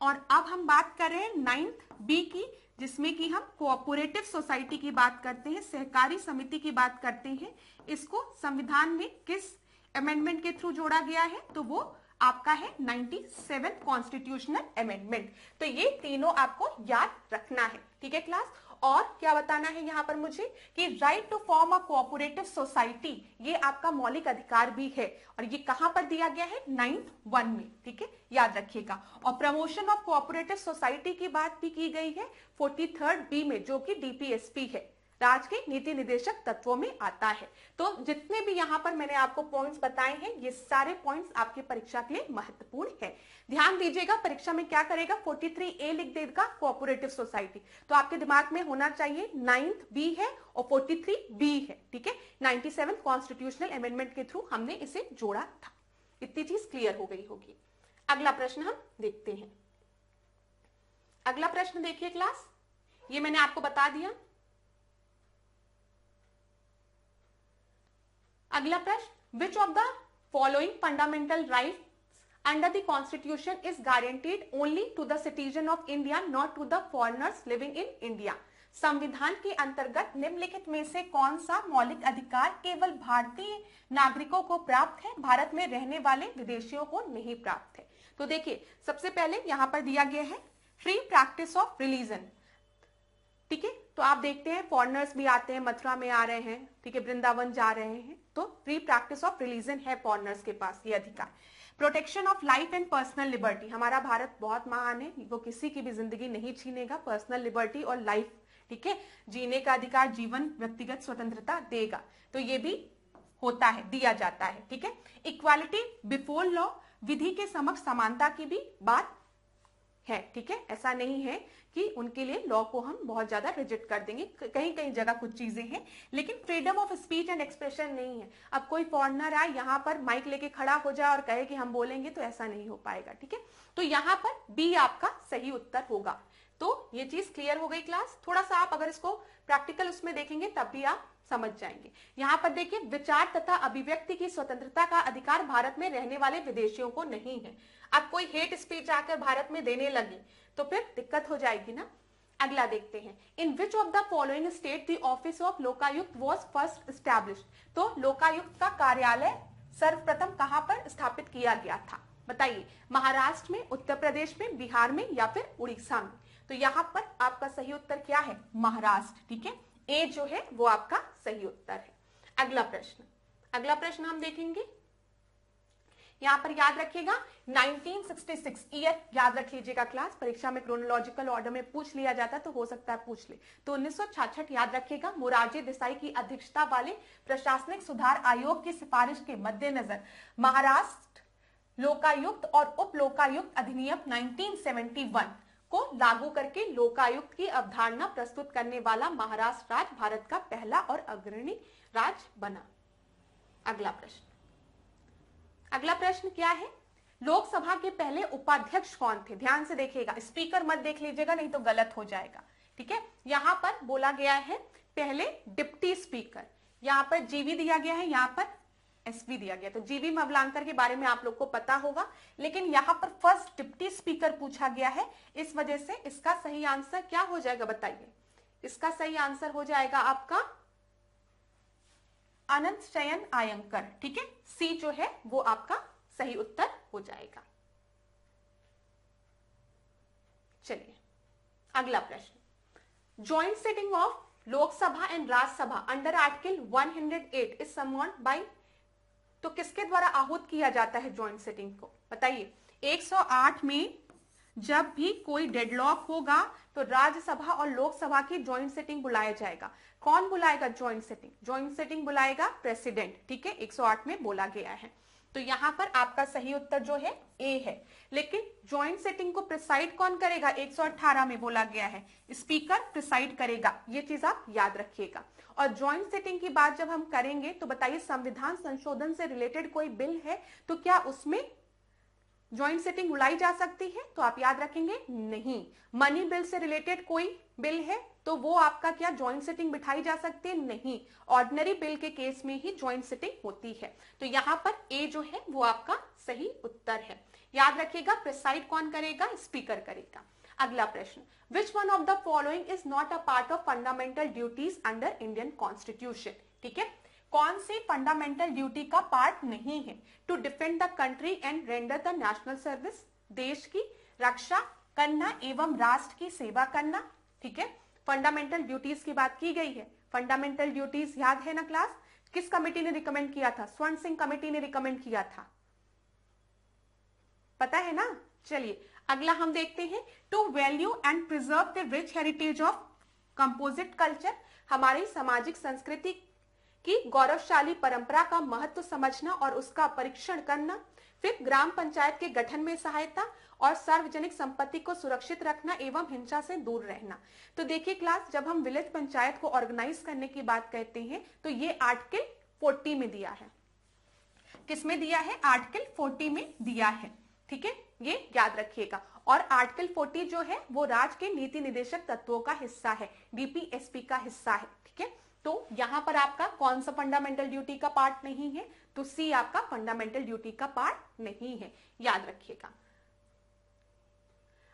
और अब हम बात कर रहे हैं 9th B की, जिसमें कि हम कोऑपरेटिव सोसाइटी की बात करते हैं, सहकारी समिति की बात करते हैं। इसको संविधान में किस अमेंडमेंट के थ्रू जोड़ा गया है? तो वो आपका है 97 कॉन्स्टिट्यूशनल अमेंडमेंट। तो ये तीनों आपको याद रखना है। ठीक है क्लास, और क्या बताना है यहाँ पर मुझे कि right to form a cooperative society, ये आपका मौलिक अधिकार भी है, और ये कहां पर दिया गया है? 9th 1 में। ठीक है, याद रखिएगा। और प्रमोशन ऑफ कोऑपरेटिव सोसाइटी की बात भी की गई है 43rd B में, जो कि DPSP है, राज्य के नीति निदेशक तत्वों में आता है। तो जितने भी यहाँ पर मैंने आपको पॉइंट्स बताए हैं, ये सारे पॉइंट्स आपके परीक्षा के लिए महत्वपूर्ण है। ध्यान दीजिएगा, परीक्षा में क्या करेगा? 43A लिख देगा कोऑपरेटिव सोसाइटी, तो आपके दिमाग में होना चाहिए 9th B है और 43B है। ठीक है, 97 कॉन्स्टिट्यूशनल अमेंडमेंट के थ्रू हमने इसे जोड़ा था। इतनी चीज क्लियर हो गई होगी। अगला प्रश्न हम देखते हैं। अगला प्रश्न देखिए क्लास, ये मैंने आपको बता दिया। अगला प्रश्न, which of the following fundamental rights under the constitution is guaranteed only to the citizen of India not to the foreigners living in India? संविधान के अंतर्गत निम्नलिखित में से कौन सा मौलिक अधिकार केवल भारतीय नागरिकों को प्राप्त है, भारत में रहने वाले विदेशियों को नहीं प्राप्त है? तो देखिए, सबसे पहले यहां पर दिया गया है फ्री प्रैक्टिस ऑफ रिलीजन। ठीक है, तो आप देखते हैं फॉरेनर्स भी आते हैं, मथुरा में आ रहे हैं, ठीक है, वृंदावन जा रहे हैं, तो फ्री प्रैक्टिस ऑफ रिलीजन है फॉरेनर्स के पास ये अधिकार। Protection of life and personal liberty, हमारा भारत बहुत महान है, वो किसी की भी जिंदगी नहीं छीनेगा, पर्सनल लिबर्टी और लाइफ, ठीक है, जीने का अधिकार, जीवन, व्यक्तिगत स्वतंत्रता देगा, तो ये भी होता है, दिया जाता है। ठीक है, इक्वालिटी बिफोर लॉ, विधि के समक्ष समानता की भी बात है। ठीक है, ऐसा नहीं है कि उनके लिए लॉ को हम बहुत ज्यादा रिजेक्ट कर देंगे, कहीं कहीं जगह कुछ चीजें हैं, लेकिन freedom of speech and expression नहीं है। अब कोई फॉरेनर आए यहाँ पर माइक लेके खड़ा हो जाए और कहे कि हम बोलेंगे, तो ऐसा नहीं हो पाएगा। ठीक है, तो यहाँ पर बी आपका सही उत्तर होगा। तो ये चीज क्लियर हो गई क्लास। थोड़ा सा आप अगर इसको प्रैक्टिकल उसमें देखेंगे तब भी आप समझ जाएंगे। यहाँ पर देखिए, विचार तथा अभिव्यक्ति की स्वतंत्रता का अधिकार भारत में रहने वाले विदेशियों को नहीं है। अब कोई हेट स्पीच आकर भारत में देने लगे तो फिर दिक्कत हो जाएगी ना। अगला देखते हैं, in which of the following state the office of Lokayukta was first established? तो लोकायुक्त का कार्यालय सर्वप्रथम कहां पर स्थापित किया गया था? बताइए, महाराष्ट्र में, उत्तर प्रदेश में, बिहार में या फिर उड़ीसा में? तो यहाँ पर आपका सही उत्तर क्या है? महाराष्ट्र। ठीक है, ए जो है वो आपका सही उत्तर है। अगला प्रश्न हम देखेंगे, यहां पर याद रखिएगा 1966 ईयर याद रख लीजिएगा क्लास, परीक्षा में क्रोनोलॉजिकल ऑर्डर में पूछ लिया जाता तो हो सकता है पूछ ले। तो 1966 याद रखिएगा, मोरारजी देसाई की अध्यक्षता वाले प्रशासनिक सुधार आयोग की सिफारिश के मद्देनजर महाराष्ट्र लोकायुक्त और उप लोकायुक्त अधिनियम 1971 को लागू करके लोकायुक्त की अवधारणा प्रस्तुत करने वाला महाराष्ट्र राज्य भारत का पहला और अग्रणी राज्य बना। अगला प्रश्न क्या है? लोकसभा के पहले उपाध्यक्ष कौन थे? ध्यान से देखिएगा, स्पीकर मत देख लीजिएगा नहीं तो गलत हो जाएगा। ठीक है, यहां पर बोला गया है पहले डिप्टी स्पीकर, यहां पर जीवी दिया गया है, यहां पर एसपी दिया गया, तो जीवी मवलांकर के बारे में आप लोग को पता होगा, लेकिन यहां पर फर्स्ट डिप्टी स्पीकर पूछा गया है, इस वजह से इसका सही आंसर क्या हो जाएगा बताइए? इसका सही आंसर हो जाएगा आपका अनंत शयन आयंकर। ठीक है, सी जो है वो आपका सही उत्तर हो जाएगा। चलिए अगला प्रश्न, joint sitting of Lok Sabha and Rajya Sabha under article 108 is summon by, तो किसके द्वारा आहूत किया जाता है ज्वाइंट सिटिंग को, बताइए। 108 में जब भी कोई डेडलॉक होगा तो राज्यसभा और लोकसभा की ज्वाइंट सिटिंग बुलाया जाएगा। कौन बुलाएगा ज्वाइंट सिटिंग? ज्वाइंट सिटिंग बुलाएगा प्रेसिडेंट। ठीक है, 108 में बोला गया है। तो यहां पर आपका सही उत्तर जो है ए है। लेकिन ज्वाइंट सिटिंग को प्रिसाइड कौन करेगा? 118 में बोला गया है स्पीकर प्रिसाइड करेगा, ये चीज आप याद रखिएगा। और ज्वाइंट सिटिंग की बात जब हम करेंगे तो बताइए, संविधान संशोधन से रिलेटेड कोई बिल है तो क्या उसमें ज्वाइंट सिटिंग बुलाई जा सकती है? तो आप याद रखेंगे नहीं। मनी बिल से रिलेटेड कोई बिल है तो वो आपका क्या ज्वाइंट सिटिंग बिठाई जा सकती है? नहीं। ऑर्डिनरी बिल के केस में ही ज्वाइंट सिटिंग होती है। तो यहां पर ए जो है वो आपका सही उत्तर है। याद रखिएगा, प्रिसाइड कौन करेगा? स्पीकर करेगा। अगला प्रश्न, which one of the following is not a part of fundamental duties under Indian constitution? ठीक है, कौन सी फंडामेंटल ड्यूटी का पार्ट नहीं है? To defend the country and render the national service, देश की रक्षा करना एवं राष्ट्र की सेवा करना। ठीक है, फंडामेंटल ड्यूटीज की बात की गई है। फंडामेंटल ड्यूटीज याद है ना क्लास? किस कमेटी ने रिकमेंड किया था? स्वर्ण सिंह कमेटी ने रिकमेंड किया था, पता है ना? चलिए अगला हम देखते हैं, to value and preserve the rich heritage of composite culture, हमारी सामाजिक संस्कृति की गौरवशाली परंपरा का महत्व समझना और उसका परीक्षण करना। फिर ग्राम पंचायत के गठन में सहायता और सार्वजनिक संपत्ति को सुरक्षित रखना एवं हिंसा से दूर रहना। तो देखिए क्लास, जब हम विलेज पंचायत को ऑर्गेनाइज करने की बात कहते हैं तो ये आर्टिकल 40 में दिया है। किसमें दिया है? आर्टिकल 40 में दिया है। ठीक है, ये याद रखिएगा। और आर्टिकल 40 जो है वो राज्य के नीति निर्देशक तत्वों का हिस्सा है, डीपीएसपी का हिस्सा है। ठीक है, तो यहां पर आपका कौन सा फंडामेंटल ड्यूटी का पार्ट नहीं है? तो सी आपका फंडामेंटल ड्यूटी का पार्ट नहीं है, याद रखिएगा।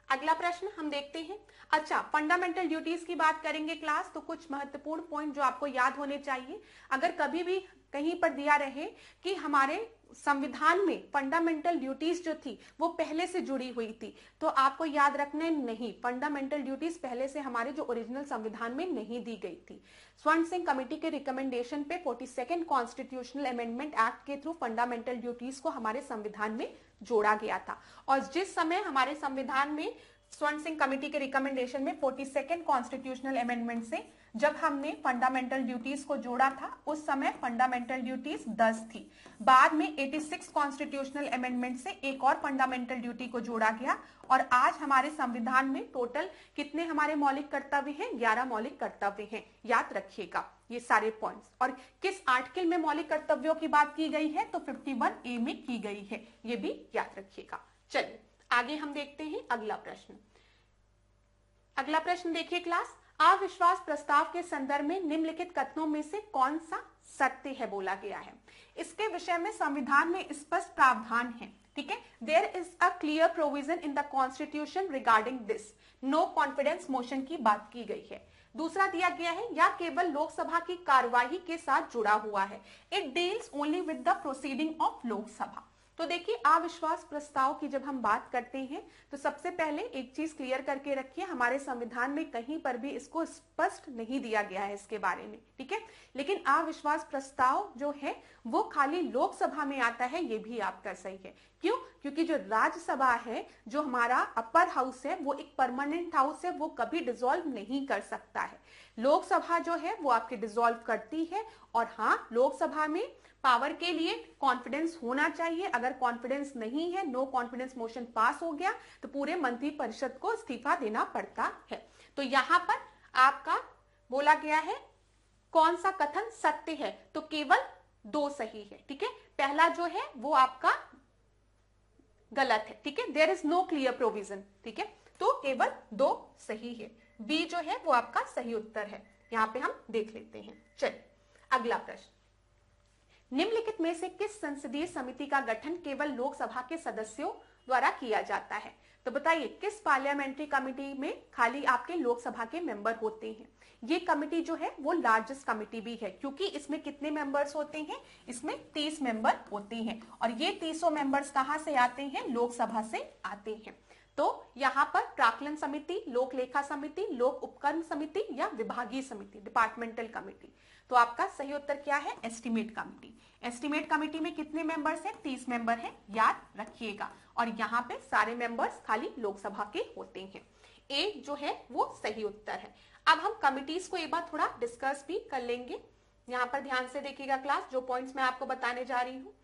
अगला प्रश्न हम देखते हैं। अच्छा, फंडामेंटल ड्यूटीज की बात करेंगे क्लास, तो कुछ महत्वपूर्ण पॉइंट जो आपको याद होने चाहिए। अगर कभी भी कहीं पर दिया रहे कि हमारे संविधान में फंडामेंटल ड्यूटीज जो थी वो पहले से जुड़ी हुई थी, तो आपको याद रखना नहीं, फंडामेंटल ड्यूटीज पहले से हमारे जो ओरिजिनल संविधान में नहीं दी गई थी। स्वर्ण सिंह कमेटी के रिकमेंडेशन पे 42nd कॉन्स्टिट्यूशनल अमेंडमेंट एक्ट के थ्रू फंडामेंटल ड्यूटीज को हमारे संविधान में जोड़ा गया था। और जिस समय हमारे संविधान में स्वर्ण सिंह कमेटी के रिकमेंडेशन में 42nd कॉन्स्टिट्यूशनल अमेंडमेंट से जब हमने फंडामेंटल ड्यूटीज को जोड़ा था, उस समय फंडामेंटल ड्यूटीज 10 थी। बाद में 86 कॉन्स्टिट्यूशनल अमेंडमेंट से एक और फंडामेंटल ड्यूटी को जोड़ा गया और आज हमारे संविधान में टोटल कितने हमारे मौलिक कर्तव्य हैं? 11 मौलिक कर्तव्य हैं। याद रखिएगा ये सारे पॉइंट्स। और किस आर्टिकल में मौलिक कर्तव्यों की बात की गई है? तो 51A में की गई है, ये भी याद रखिएगा। चलिए आगे हम देखते हैं अगला प्रश्न। अगला प्रश्न देखिए क्लास, अविश्वास प्रस्ताव के संदर्भ में निम्नलिखित कथनों में से कौन सा सत्य है बोला गया है? इसके विषय में संविधान में स्पष्ट प्रावधान है। ठीक है, there is a clear provision in the constitution regarding this. No confidence motion की बात की गई है। दूसरा दिया गया है, या केवल लोकसभा की कार्यवाही के साथ जुड़ा हुआ है। It deals only with the proceeding of Lok Sabha. तो देखिए, अविश्वास प्रस्ताव की जब हम बात करते हैं तो सबसे पहले एक चीज क्लियर करके रखिए, हमारे संविधान में कहीं पर भी इसको स्पष्ट नहीं दिया गया है इसके बारे में। ठीक है, लेकिन अविश्वास प्रस्ताव जो है वो खाली लोकसभा में आता है, ये भी आपका सही है। क्यों? क्योंकि जो राज्यसभा है, जो हमारा अपर हाउस है, वो एक परमानेंट हाउस है, वो कभी डिसॉल्व नहीं कर सकता है। लोकसभा जो है वो आपके डिसॉल्व करती है। और हाँ, लोकसभा में पावर के लिए कॉन्फिडेंस होना चाहिए। अगर कॉन्फिडेंस नहीं है, नो कॉन्फिडेंस मोशन पास हो गया, तो पूरे मंत्री परिषद को इस्तीफा देना पड़ता है। तो यहां पर आपका बोला गया है कौन सा कथन सत्य है? तो केवल 2 सही है। ठीक है, पहला जो है वो आपका गलत है। ठीक है, there is no clear provision. ठीक है, तो केवल 2 सही है। बी जो है वो आपका सही उत्तर है। यहां पे हम देख लेते हैं। चलिए अगला प्रश्न, निम्नलिखित में से किस संसदीय समिति का गठन केवल लोकसभा के सदस्यों द्वारा किया जाता है। तो बताइए किस पार्लियामेंट्री कमेटी में खाली आपके लोकसभा के मेंबर होते हैं? ये कमेटी जो है वो लार्जेस्ट कमेटी भी है, क्योंकि इसमें कितने मेंबर्स होते हैं? इसमें 30 मेंबर होते हैं, और ये 30 मेंबर्स कहां से आते हैं? लोकसभा से आते हैं। तो यहाँ पर प्राक्कलन समिति, लोक लेखा समिति, लोक उपक्रम समिति या विभागीय समिति, डिपार्टमेंटल कमेटी। तो आपका सही उत्तर क्या है? Estimate committee. एस्टीमेट कमेटी में कितने मेंबर्स हैं? 30 मेंबर हैं, याद रखिएगा। और यहाँ पे सारे मेंबर्स खाली लोकसभा के होते हैं। ए जो है वो सही उत्तर है। अब हम कमिटीज को एक बार थोड़ा डिस्कस भी कर लेंगे। यहाँ पर ध्यान से देखिएगा क्लास, जो पॉइंट्स मैं आपको बताने जा रही हूँ।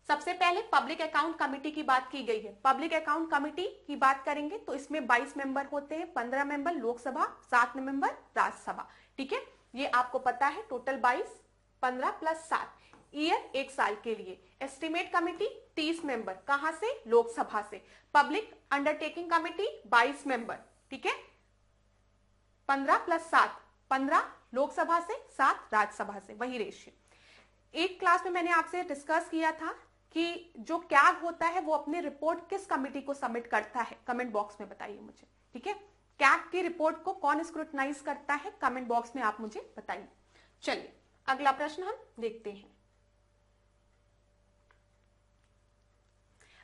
सबसे पहले पब्लिक अकाउंट कमेटी की बात की गई है। पब्लिक अकाउंट कमेटी की बात करेंगे तो इसमें 22 मेंबर होते हैं, 15 मेंबर लोकसभा, 7 मेंबर राज्यसभा। ठीक है, ये आपको पता है। टोटल 22, 15 प्लस 7 ईयर, 1 साल के लिए। एस्टीमेट कमेटी 30 मेंबर, कहां से? लोकसभा से। पब्लिक अंडरटेकिंग कमेटी 22 मेंबर, ठीक है, 15 प्लस 7, 15 लोकसभा से, 7 राज्यसभा से, वही रेशियो। एक क्लास में मैंने आपसे डिस्कस किया था कि जो कैग होता है वो अपनी रिपोर्ट किस कमेटी को सबमिट करता है? कमेंट बॉक्स में बताइए मुझे, ठीक है। कैग की रिपोर्ट को कौन स्क्रूटनाइज करता है? कमेंट बॉक्स में आप मुझे बताइए। चलिए अगला प्रश्न हम देखते हैं।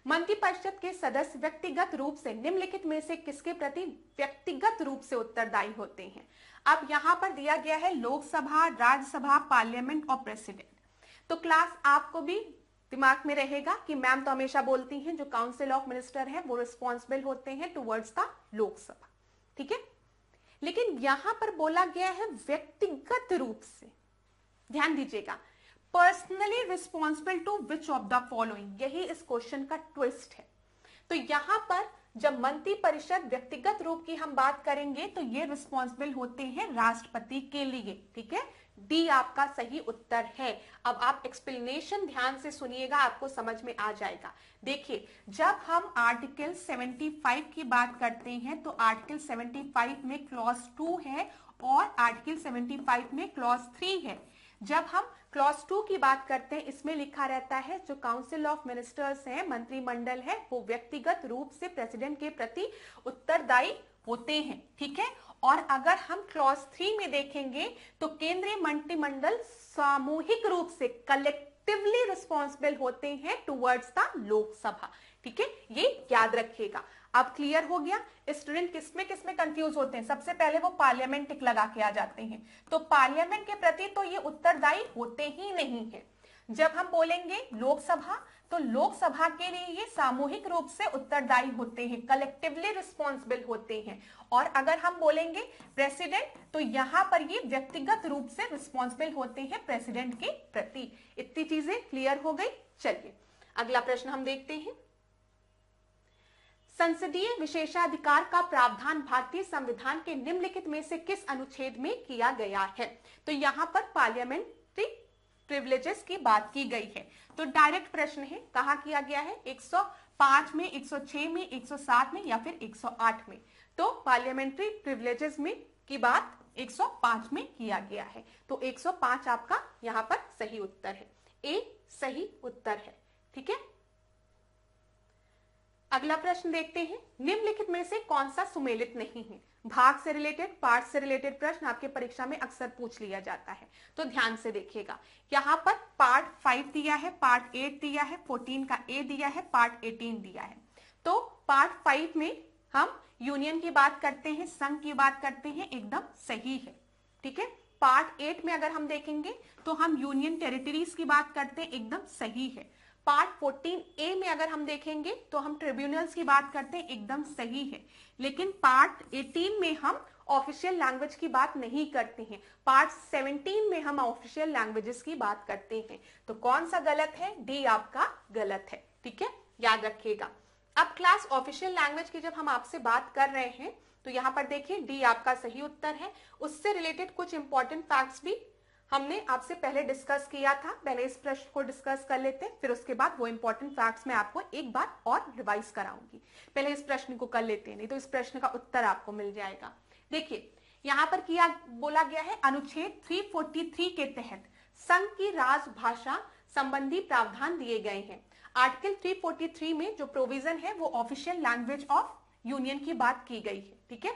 मंत्रिपरिषद के सदस्य व्यक्तिगत रूप से निम्नलिखित में से किसके प्रति व्यक्तिगत रूप से उत्तरदायी होते हैं? अब यहां पर दिया गया है लोकसभा, राज्यसभा, पार्लियामेंट और प्रेसिडेंट। तो क्लास आपको भी दिमाग में रहेगा कि मैम तो हमेशा बोलती हैं जो काउंसिल ऑफ मिनिस्टर है वो रिस्पॉन्सिबल होते हैं टुवर्ड्स द लोकसभा, ठीक है। लेकिन यहां पर बोला गया है व्यक्तिगत रूप से, ध्यान दीजिएगा, personally responsible to which of the following, यही इस क्वेश्चन का ट्विस्ट है। तो यहां पर जब मंत्री परिषद व्यक्तिगत रूप की हम बात करेंगे तो ये रिस्पॉन्सिबल होते हैं राष्ट्रपति के लिए, ठीक है। डी आपका सही उत्तर है। अब आप एक्सप्लेनेशन ध्यान से सुनिएगा, आपको समझ में आ जाएगा। देखिए, जब हम आर्टिकल 75 की बात करते हैं तो आर्टिकल 75 में क्लॉज 2 है और आर्टिकल 75 में क्लॉज 3 है। जब हम क्लॉज 2 की बात करते हैं, इसमें लिखा रहता है जो काउंसिल ऑफ मिनिस्टर्स है, मंत्रिमंडल है, वो व्यक्तिगत रूप से प्रेसिडेंट के प्रति उत्तरदायी होते हैं, ठीक है। और अगर हम क्लॉज 3 में देखेंगे तो केंद्रीय मंत्रिमंडल सामूहिक रूप से कलेक्टिवली रिस्पॉन्सिबल होते हैं टुवर्ड्स द लोकसभा, ठीक है, ये याद रखिएगा। अब क्लियर हो गया। स्टूडेंट किसमें कंफ्यूज होते हैं? सबसे पहले वो पार्लियामेंट टिक लगा के आ जाते हैं, तो पार्लियामेंट के प्रति तो ये उत्तरदायी होते ही नहीं है। जब हम बोलेंगे लोकसभा, तो लोकसभा के लिए ये सामूहिक रूप से उत्तरदायी होते हैं, कलेक्टिवली रिस्पॉन्सिबल होते हैं। और अगर हम बोलेंगे प्रेसिडेंट, तो यहां पर ये व्यक्तिगत रूप से रिस्पॉन्सिबल होते हैं प्रेसिडेंट के प्रति। इतनी चीजें क्लियर हो गई। चलिए अगला प्रश्न हम देखते हैं। संसदीय विशेषाधिकार का प्रावधान भारतीय संविधान के निम्नलिखित में से किस अनुच्छेद में किया गया है? तो यहां पर पार्लियामेंट्री प्रिविलेजेस की बात की गई है। तो डायरेक्ट प्रश्न है, कहां किया गया है? 105 में, 106 में, 107 में या फिर 108 में? तो पार्लियामेंट्री प्रिविलेजेस में की बात 105 में किया गया है। तो 105 आपका यहां पर सही उत्तर है। ए सही उत्तर है, ठीक है। अगला प्रश्न देखते हैं। निम्नलिखित में से कौन सा सुमेलित नहीं है? भाग से रिलेटेड, पार्ट से रिलेटेड प्रश्न आपके परीक्षा में अक्सर पूछ लिया जाता है, तो ध्यान से देखिएगा। यहाँ पर पार्ट 5 दिया है, पार्ट 8 दिया है, 14 का ए दिया है, पार्ट 18 दिया है। तो पार्ट 5 में हम यूनियन की बात करते हैं, संघ की बात करते हैं, एकदम सही है, ठीक है। पार्ट 8 में अगर हम देखेंगे तो हम यूनियन टेरिटरीज की बात करते हैं, एकदम सही है। पार्ट 14A में अगर हम देखेंगे तो हम ट्रिब्यूनल्स की बात करते हैं, एकदम सही है। लेकिन पार्ट 18 में हम ऑफिशियल लैंग्वेज की बात नहीं करते हैं, पार्ट 17 में हम ऑफिशियल लैंग्वेजेस की बात करते हैं। तो कौन सा गलत है? डी आपका गलत है, ठीक है, याद रखिएगा। अब क्लास ऑफिशियल लैंग्वेज की जब हम आपसे बात कर रहे हैं तो यहाँ पर देखिए डी आपका सही उत्तर है। उससे रिलेटेड कुछ इंपॉर्टेंट फैक्ट्स भी हमने आपसे पहले डिस्कस किया था। पहले इस प्रश्न को डिस्कस कर लेते हैं, फिर उसके बाद वो इंपॉर्टेंट फैक्ट्स मैं आपको एक बार और रिवाइज कराऊंगी। पहले इस प्रश्न को कर लेते हैं, नहीं तो इस प्रश्न का उत्तर आपको मिल जाएगा। देखिए यहाँ पर किया बोला गया है अनुच्छेद 343 के तहत संघ की राजभाषा संबंधी प्रावधान दिए गए हैं। आर्टिकल 343 में जो प्रोविजन है वो ऑफिशियल लैंग्वेज ऑफ यूनियन की बात की गई है, ठीक है।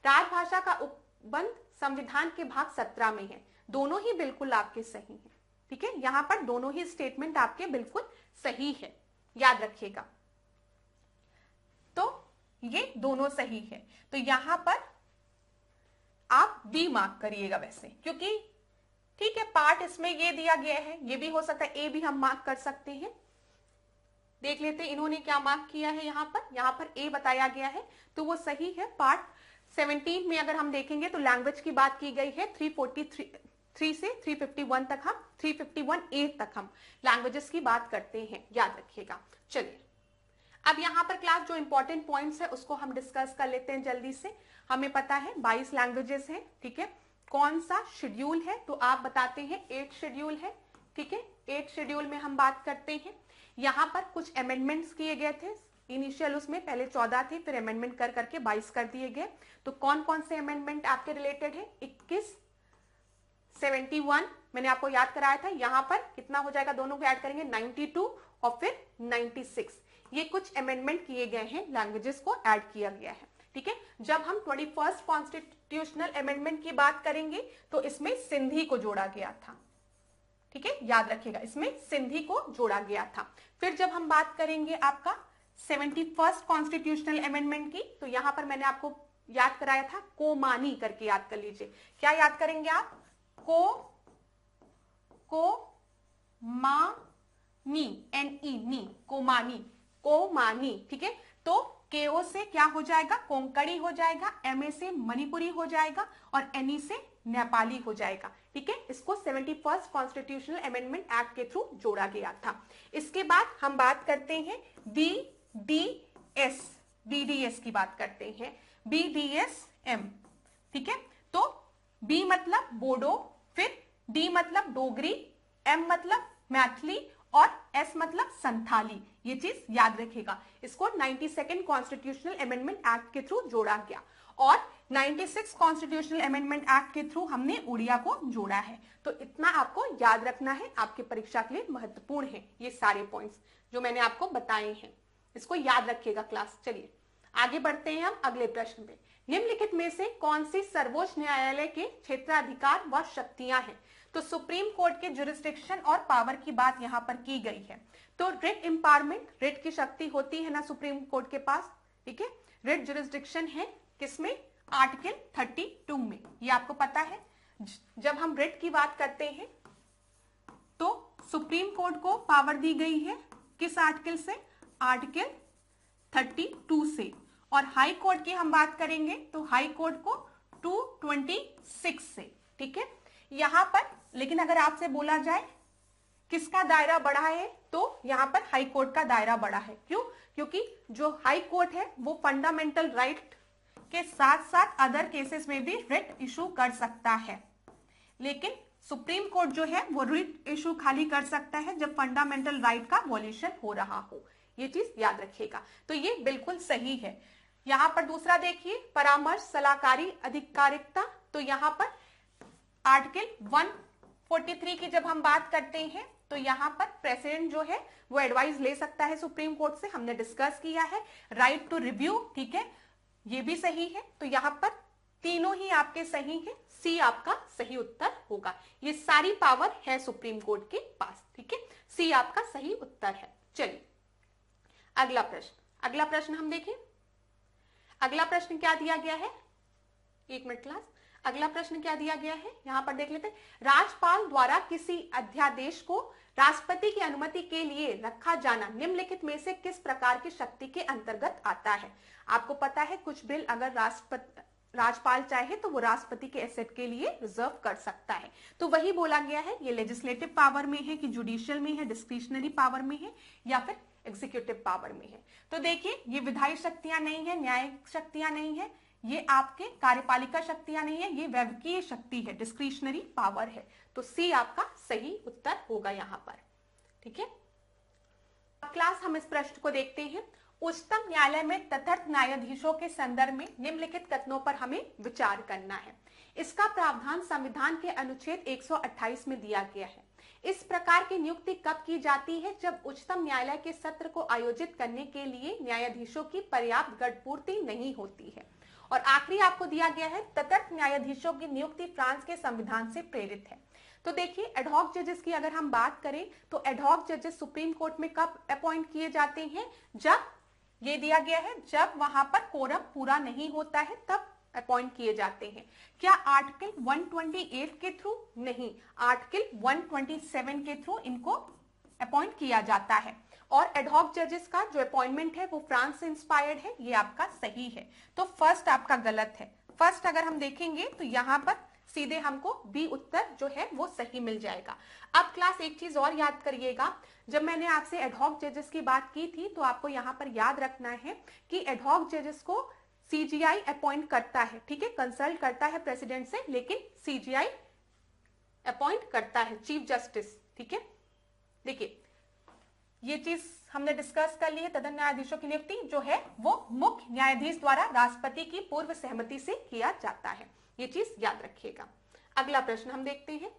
राजभाषा का उपबंध संविधान के भाग 17 में है। दोनों ही बिल्कुल आपके सही हैं, ठीक है। यहां पर दोनों ही स्टेटमेंट आपके बिल्कुल सही है, याद रखिएगा। तो ये दोनों सही है, तो यहां पर आप बी मार्क करिएगा वैसे, क्योंकि ठीक है पार्ट इसमें ये दिया गया है, ये भी हो सकता है ए भी हम मार्क कर सकते हैं। देख लेते हैं इन्होंने क्या मार्क किया है। यहाँ पर ए बताया गया है तो वो सही है। पार्ट 17 में अगर हम देखेंगे तो लैंग्वेज की बात की गई है। 343 से 351 तक हम 351A तक हम लैंग्वेजेस की बात करते हैं, याद रखिएगा। चलिए अब यहाँ पर क्लास जो इंपॉर्टेंट पॉइंट्स है उसको हम डिस्कस कर लेते हैं जल्दी से। हमें पता है 22 लैंग्वेजेस हैं, ठीक है। कौन सा शेड्यूल है तो आप बताते हैं 8 शेड्यूल है, ठीक है। 8 शेड्यूल में हम बात करते हैं। यहाँ पर कुछ अमेंडमेंट्स किए गए थे, इनिशियल उसमें पहले 14 थे, फिर अमेंडमेंट कर करके 22 कर दिए गए। तो कौन कौन से अमेंडमेंट आपके रिलेटेड है? 21, 71 मैंने आपको याद कराया था। यहाँ पर कितना हो जाएगा, दोनों को ऐड करेंगे 92 और फिर 96। ये कुछ अमेंडमेंट किए गए हैं, लैंग्वेजेस को ऐड किया गया है, ठीक है। जब हम 21st कॉन्स्टिट्यूशनल अमेंडमेंट की बात करेंगे तो इसमें सिंधी को जोड़ा गया था, ठीक है, याद रखिएगा, इसमें सिंधी को जोड़ा गया था। फिर जब हम बात करेंगे आपका 71st कॉन्स्टिट्यूशनल अमेंडमेंट की, तो यहां पर मैंने आपको याद कराया था कोमानी करके, याद कर लीजिए। क्या याद करेंगे आप? मानी, NE नी, कोमानी, ठीक है। तो KO से क्या हो जाएगा? कोंकणी हो जाएगा, MA से मणिपुरी हो जाएगा और NE से नेपाली हो जाएगा, ठीक है। इसको 71st कॉन्स्टिट्यूशनल अमेंडमेंट एक्ट के थ्रू जोड़ा गया था। इसके बाद हम बात करते हैं BDS की बात करते हैं, BDSM, ठीक है। तो B मतलब बोडो, फिर D मतलब डोगरी, M मतलब मैथिली और S मतलब संथाली। ये चीज याद रखिएगा। इसको 92nd कॉन्स्टिट्यूशनल अमेंडमेंट एक्ट के थ्रू जोड़ा गया और 96 कॉन्स्टिट्यूशनल अमेंडमेंट एक्ट के थ्रू हमने उड़िया को जोड़ा है। तो इतना आपको याद रखना है, आपके परीक्षा के लिए महत्वपूर्ण है ये सारे पॉइंट्स जो मैंने आपको बताए हैं, इसको याद रखिएगा क्लास। चलिए आगे बढ़ते हैं हम अगले प्रश्न पे। निम्नलिखित में से कौन सी सर्वोच्च न्यायालय के क्षेत्राधिकार व शक्तियां हैं? तो सुप्रीम कोर्ट के जुरिस्डिक्शन और पावर की बात यहाँ पर की गई है। तो रिट एम्पावरमेंट, रिट की शक्ति होती है ना सुप्रीम कोर्ट के पास, ठीक है। रिट जुरिस्डिक्शन है किसमें? आर्टिकल 32 में, ये आपको पता है। जब हम रिट की बात करते हैं तो सुप्रीम कोर्ट को पावर दी गई है किस आर्टिकल से? आर्टिकल 32 से। और हाई कोर्ट की हम बात करेंगे तो हाई कोर्ट को 226 से, ठीक है। यहां पर लेकिन अगर आपसे बोला जाए किसका दायरा बड़ा है तो यहां पर हाई कोर्ट का दायरा बड़ा है। क्यों? क्योंकि जो हाई कोर्ट है वो फंडामेंटल राइट के साथ साथ अदर केसेस में भी रिट इशू कर सकता है, लेकिन सुप्रीम कोर्ट जो है वो रिट इशू खाली कर सकता है जब फंडामेंटल राइट का वॉल्यूशन हो रहा हो। ये चीज याद रखिएगा। तो ये बिल्कुल सही है। यहां पर दूसरा देखिए, परामर्श, सलाहकारी, अधिकारिकता। तो यहां पर आर्टिकल 143 की जब हम बात करते हैं तो यहां पर प्रेसिडेंट जो है वो एडवाइस ले सकता है सुप्रीम कोर्ट से, हमने डिस्कस किया है। राइट टू रिव्यू, ठीक है, ये भी सही है। तो यहां पर तीनों ही आपके सही है, सी आपका सही उत्तर होगा। ये सारी पावर है सुप्रीम कोर्ट के पास, ठीक है, सी आपका सही उत्तर है। चलिए अगला प्रश्न हम देखें। अगला प्रश्न क्या दिया गया है? एक मिनट क्लास, अगला प्रश्न क्या दिया गया है यहां पर देख लेते हैं। राज्यपाल द्वारा किसी अध्यादेश को राष्ट्रपति की अनुमति के लिए रखा जाना निम्नलिखित में से किस प्रकार की शक्ति के अंतर्गत आता है? आपको पता है कुछ बिल अगर राज्यपाल चाहे तो वो राष्ट्रपति के एसेट के लिए रिजर्व कर सकता है। तो वही बोला गया है, ये लेजिस्लेटिव पावर में है कि जुडिशियल में है, डिस्क्रिशनरी पावर में है या फिर एग्जीक्यूटिव पावर में है। तो देखिए ये विधायी शक्तियां नहीं है, न्यायिक शक्तियां नहीं है, ये आपके कार्यपालिका शक्तियां नहीं है, ये वैवकीय शक्ति है, डिस्क्रिशनरी पावर है। तो सी आपका सही उत्तर होगा यहां पर, ठीक है। अब क्लास हम इस प्रश्न को देखते हैं। उच्चतम न्यायालय में तटस्थ न्यायाधीशों के संदर्भ में निम्नलिखित कथनों पर हमें विचार करना है। इसका प्रावधान संविधान के अनुच्छेद 128 में दिया गया है। इस प्रकार की नियुक्ति कब की जाती है? जब उच्चतम न्यायालय के सत्र को आयोजित करने के लिए न्यायाधीशों की पर्याप्त गढ़पूर्ति नहीं होती है। और आखिरी आपको दिया गया है, तटस्थ न्यायाधीशों की नियुक्ति फ्रांस के संविधान से प्रेरित है। तो देखिए, एडहॉक जजेस की अगर हम बात करें तो एडहॉक जजेस सुप्रीम कोर्ट में कब अपॉइंट किए जाते हैं? जब ये दिया गया है, जब वहां पर कोरम पूरा नहीं होता है तब अपॉइंट किए जाते हैं। क्या आर्टिकल 128 के थ्रू? नहीं, आर्टिकल 127 के थ्रू इनको अपॉइंट किया जाता है। और एडहॉक जजेस का जो अपॉइंटमेंट है वो फ्रांस से इंस्पायर्ड है, ये आपका सही है। तो फर्स्ट आपका गलत है। फर्स्ट अगर हम देखेंगे तो यहां पर सीधे हमको बी उत्तर जो है वो सही मिल जाएगा। अब क्लास एक चीज और याद करिएगा, जब मैंने आपसे एडहॉक जजेस की बात की थी तो आपको यहां पर याद रखना है कि एडहॉक जजेस को सीजीआई अपॉइंट करता है, ठीक है, कंसल्ट करता है प्रेसिडेंट से, लेकिन सीजीआई अपॉइंट करता है चीफ जस्टिस, ठीक है। देखिए, ये चीज हमने डिस्कस कर ली है। तदन न्यायाधीशों की नियुक्ति जो है वो मुख्य न्यायाधीश द्वारा राष्ट्रपति की पूर्व सहमति से किया जाता है, ये चीज याद रखिएगा। अगला प्रश्न हम देखते हैं।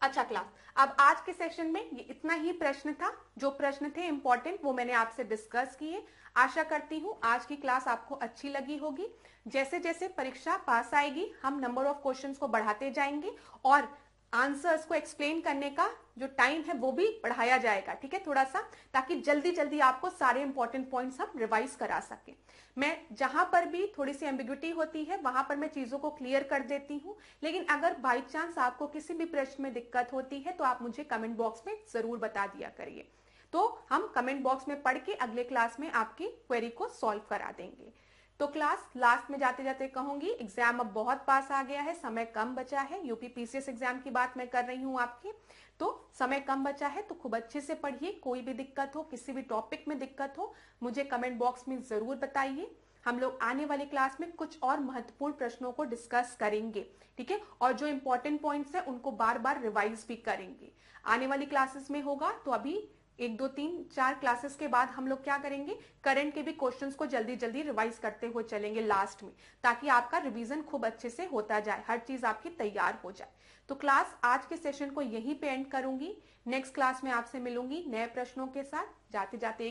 अच्छा क्लास, अब आज के सेशन में ये इतना ही प्रश्न था। जो प्रश्न थे इंपॉर्टेंट वो मैंने आपसे डिस्कस किए। आशा करती हूँ आज की क्लास आपको अच्छी लगी होगी। जैसे जैसे परीक्षा पास आएगी हम नंबर ऑफ क्वेश्चंस को बढ़ाते जाएंगे और आंसर्स को एक्सप्लेन करने का जो टाइम है वो भी बढ़ाया जाएगा, ठीक है, थोड़ा सा, ताकि जल्दी जल्दी आपको सारे इंपॉर्टेंट पॉइंट्स हम रिवाइज करा सके। मैं जहां पर भी थोड़ी सी एम्बिग्युइटी होती है वहां पर मैं चीजों को क्लियर कर देती हूँ, लेकिन अगर बाई चांस आपको किसी भी प्रश्न में दिक्कत होती है तो आप मुझे कमेंट बॉक्स में जरूर बता दिया करिए, तो हम कमेंट बॉक्स में पढ़ के अगले क्लास में आपकी क्वेरी को सॉल्व करा देंगे। तो क्लास लास्ट में जाते जाते कहूंगी, एग्जाम अब बहुत पास आ गया है, समय कम बचा है। यूपी पीसीएस एग्जाम की बात मैं कर रही हूँ आपकी, तो समय कम बचा है, तो खूब अच्छे से पढ़िए। कोई भी दिक्कत हो, किसी भी टॉपिक में दिक्कत हो, मुझे कमेंट बॉक्स में जरूर बताइए। हम लोग आने वाली क्लास में कुछ और महत्वपूर्ण प्रश्नों को डिस्कस करेंगे, ठीक है, और जो इंपॉर्टेंट पॉइंट्स है उनको बार बार रिवाइज भी करेंगे। आने वाली क्लासेस में होगा, तो अभी 1 2 3 4 क्लासेस के बाद हम लोग क्या करेंगे, करंट के भी क्वेश्चंस को जल्दी जल्दी रिवाइज करते हुए चलेंगे लास्ट में, ताकि आपका रिवीजन खूब अच्छे से होता जाए, हर चीज आपकी तैयार हो जाए। तो क्लास आज के सेशन को यहीं पे एंड करूंगी। नेक्स्ट क्लास में आपसे मिलूंगी नए प्रश्नों के साथ। जाते जाते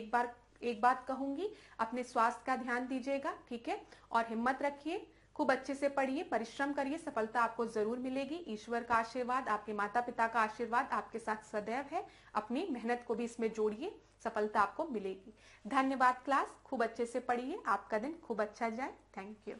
एक बात कहूंगी, अपने स्वास्थ्य का ध्यान दीजिएगा, ठीक है, और हिम्मत रखिए, खूब अच्छे से पढ़िए, परिश्रम करिए, सफलता आपको जरूर मिलेगी। ईश्वर का आशीर्वाद, आपके माता पिता का आशीर्वाद आपके साथ सदैव है। अपनी मेहनत को भी इसमें जोड़िए, सफलता आपको मिलेगी। धन्यवाद क्लास, खूब अच्छे से पढ़िए, आपका दिन खूब अच्छा जाए। Thank you.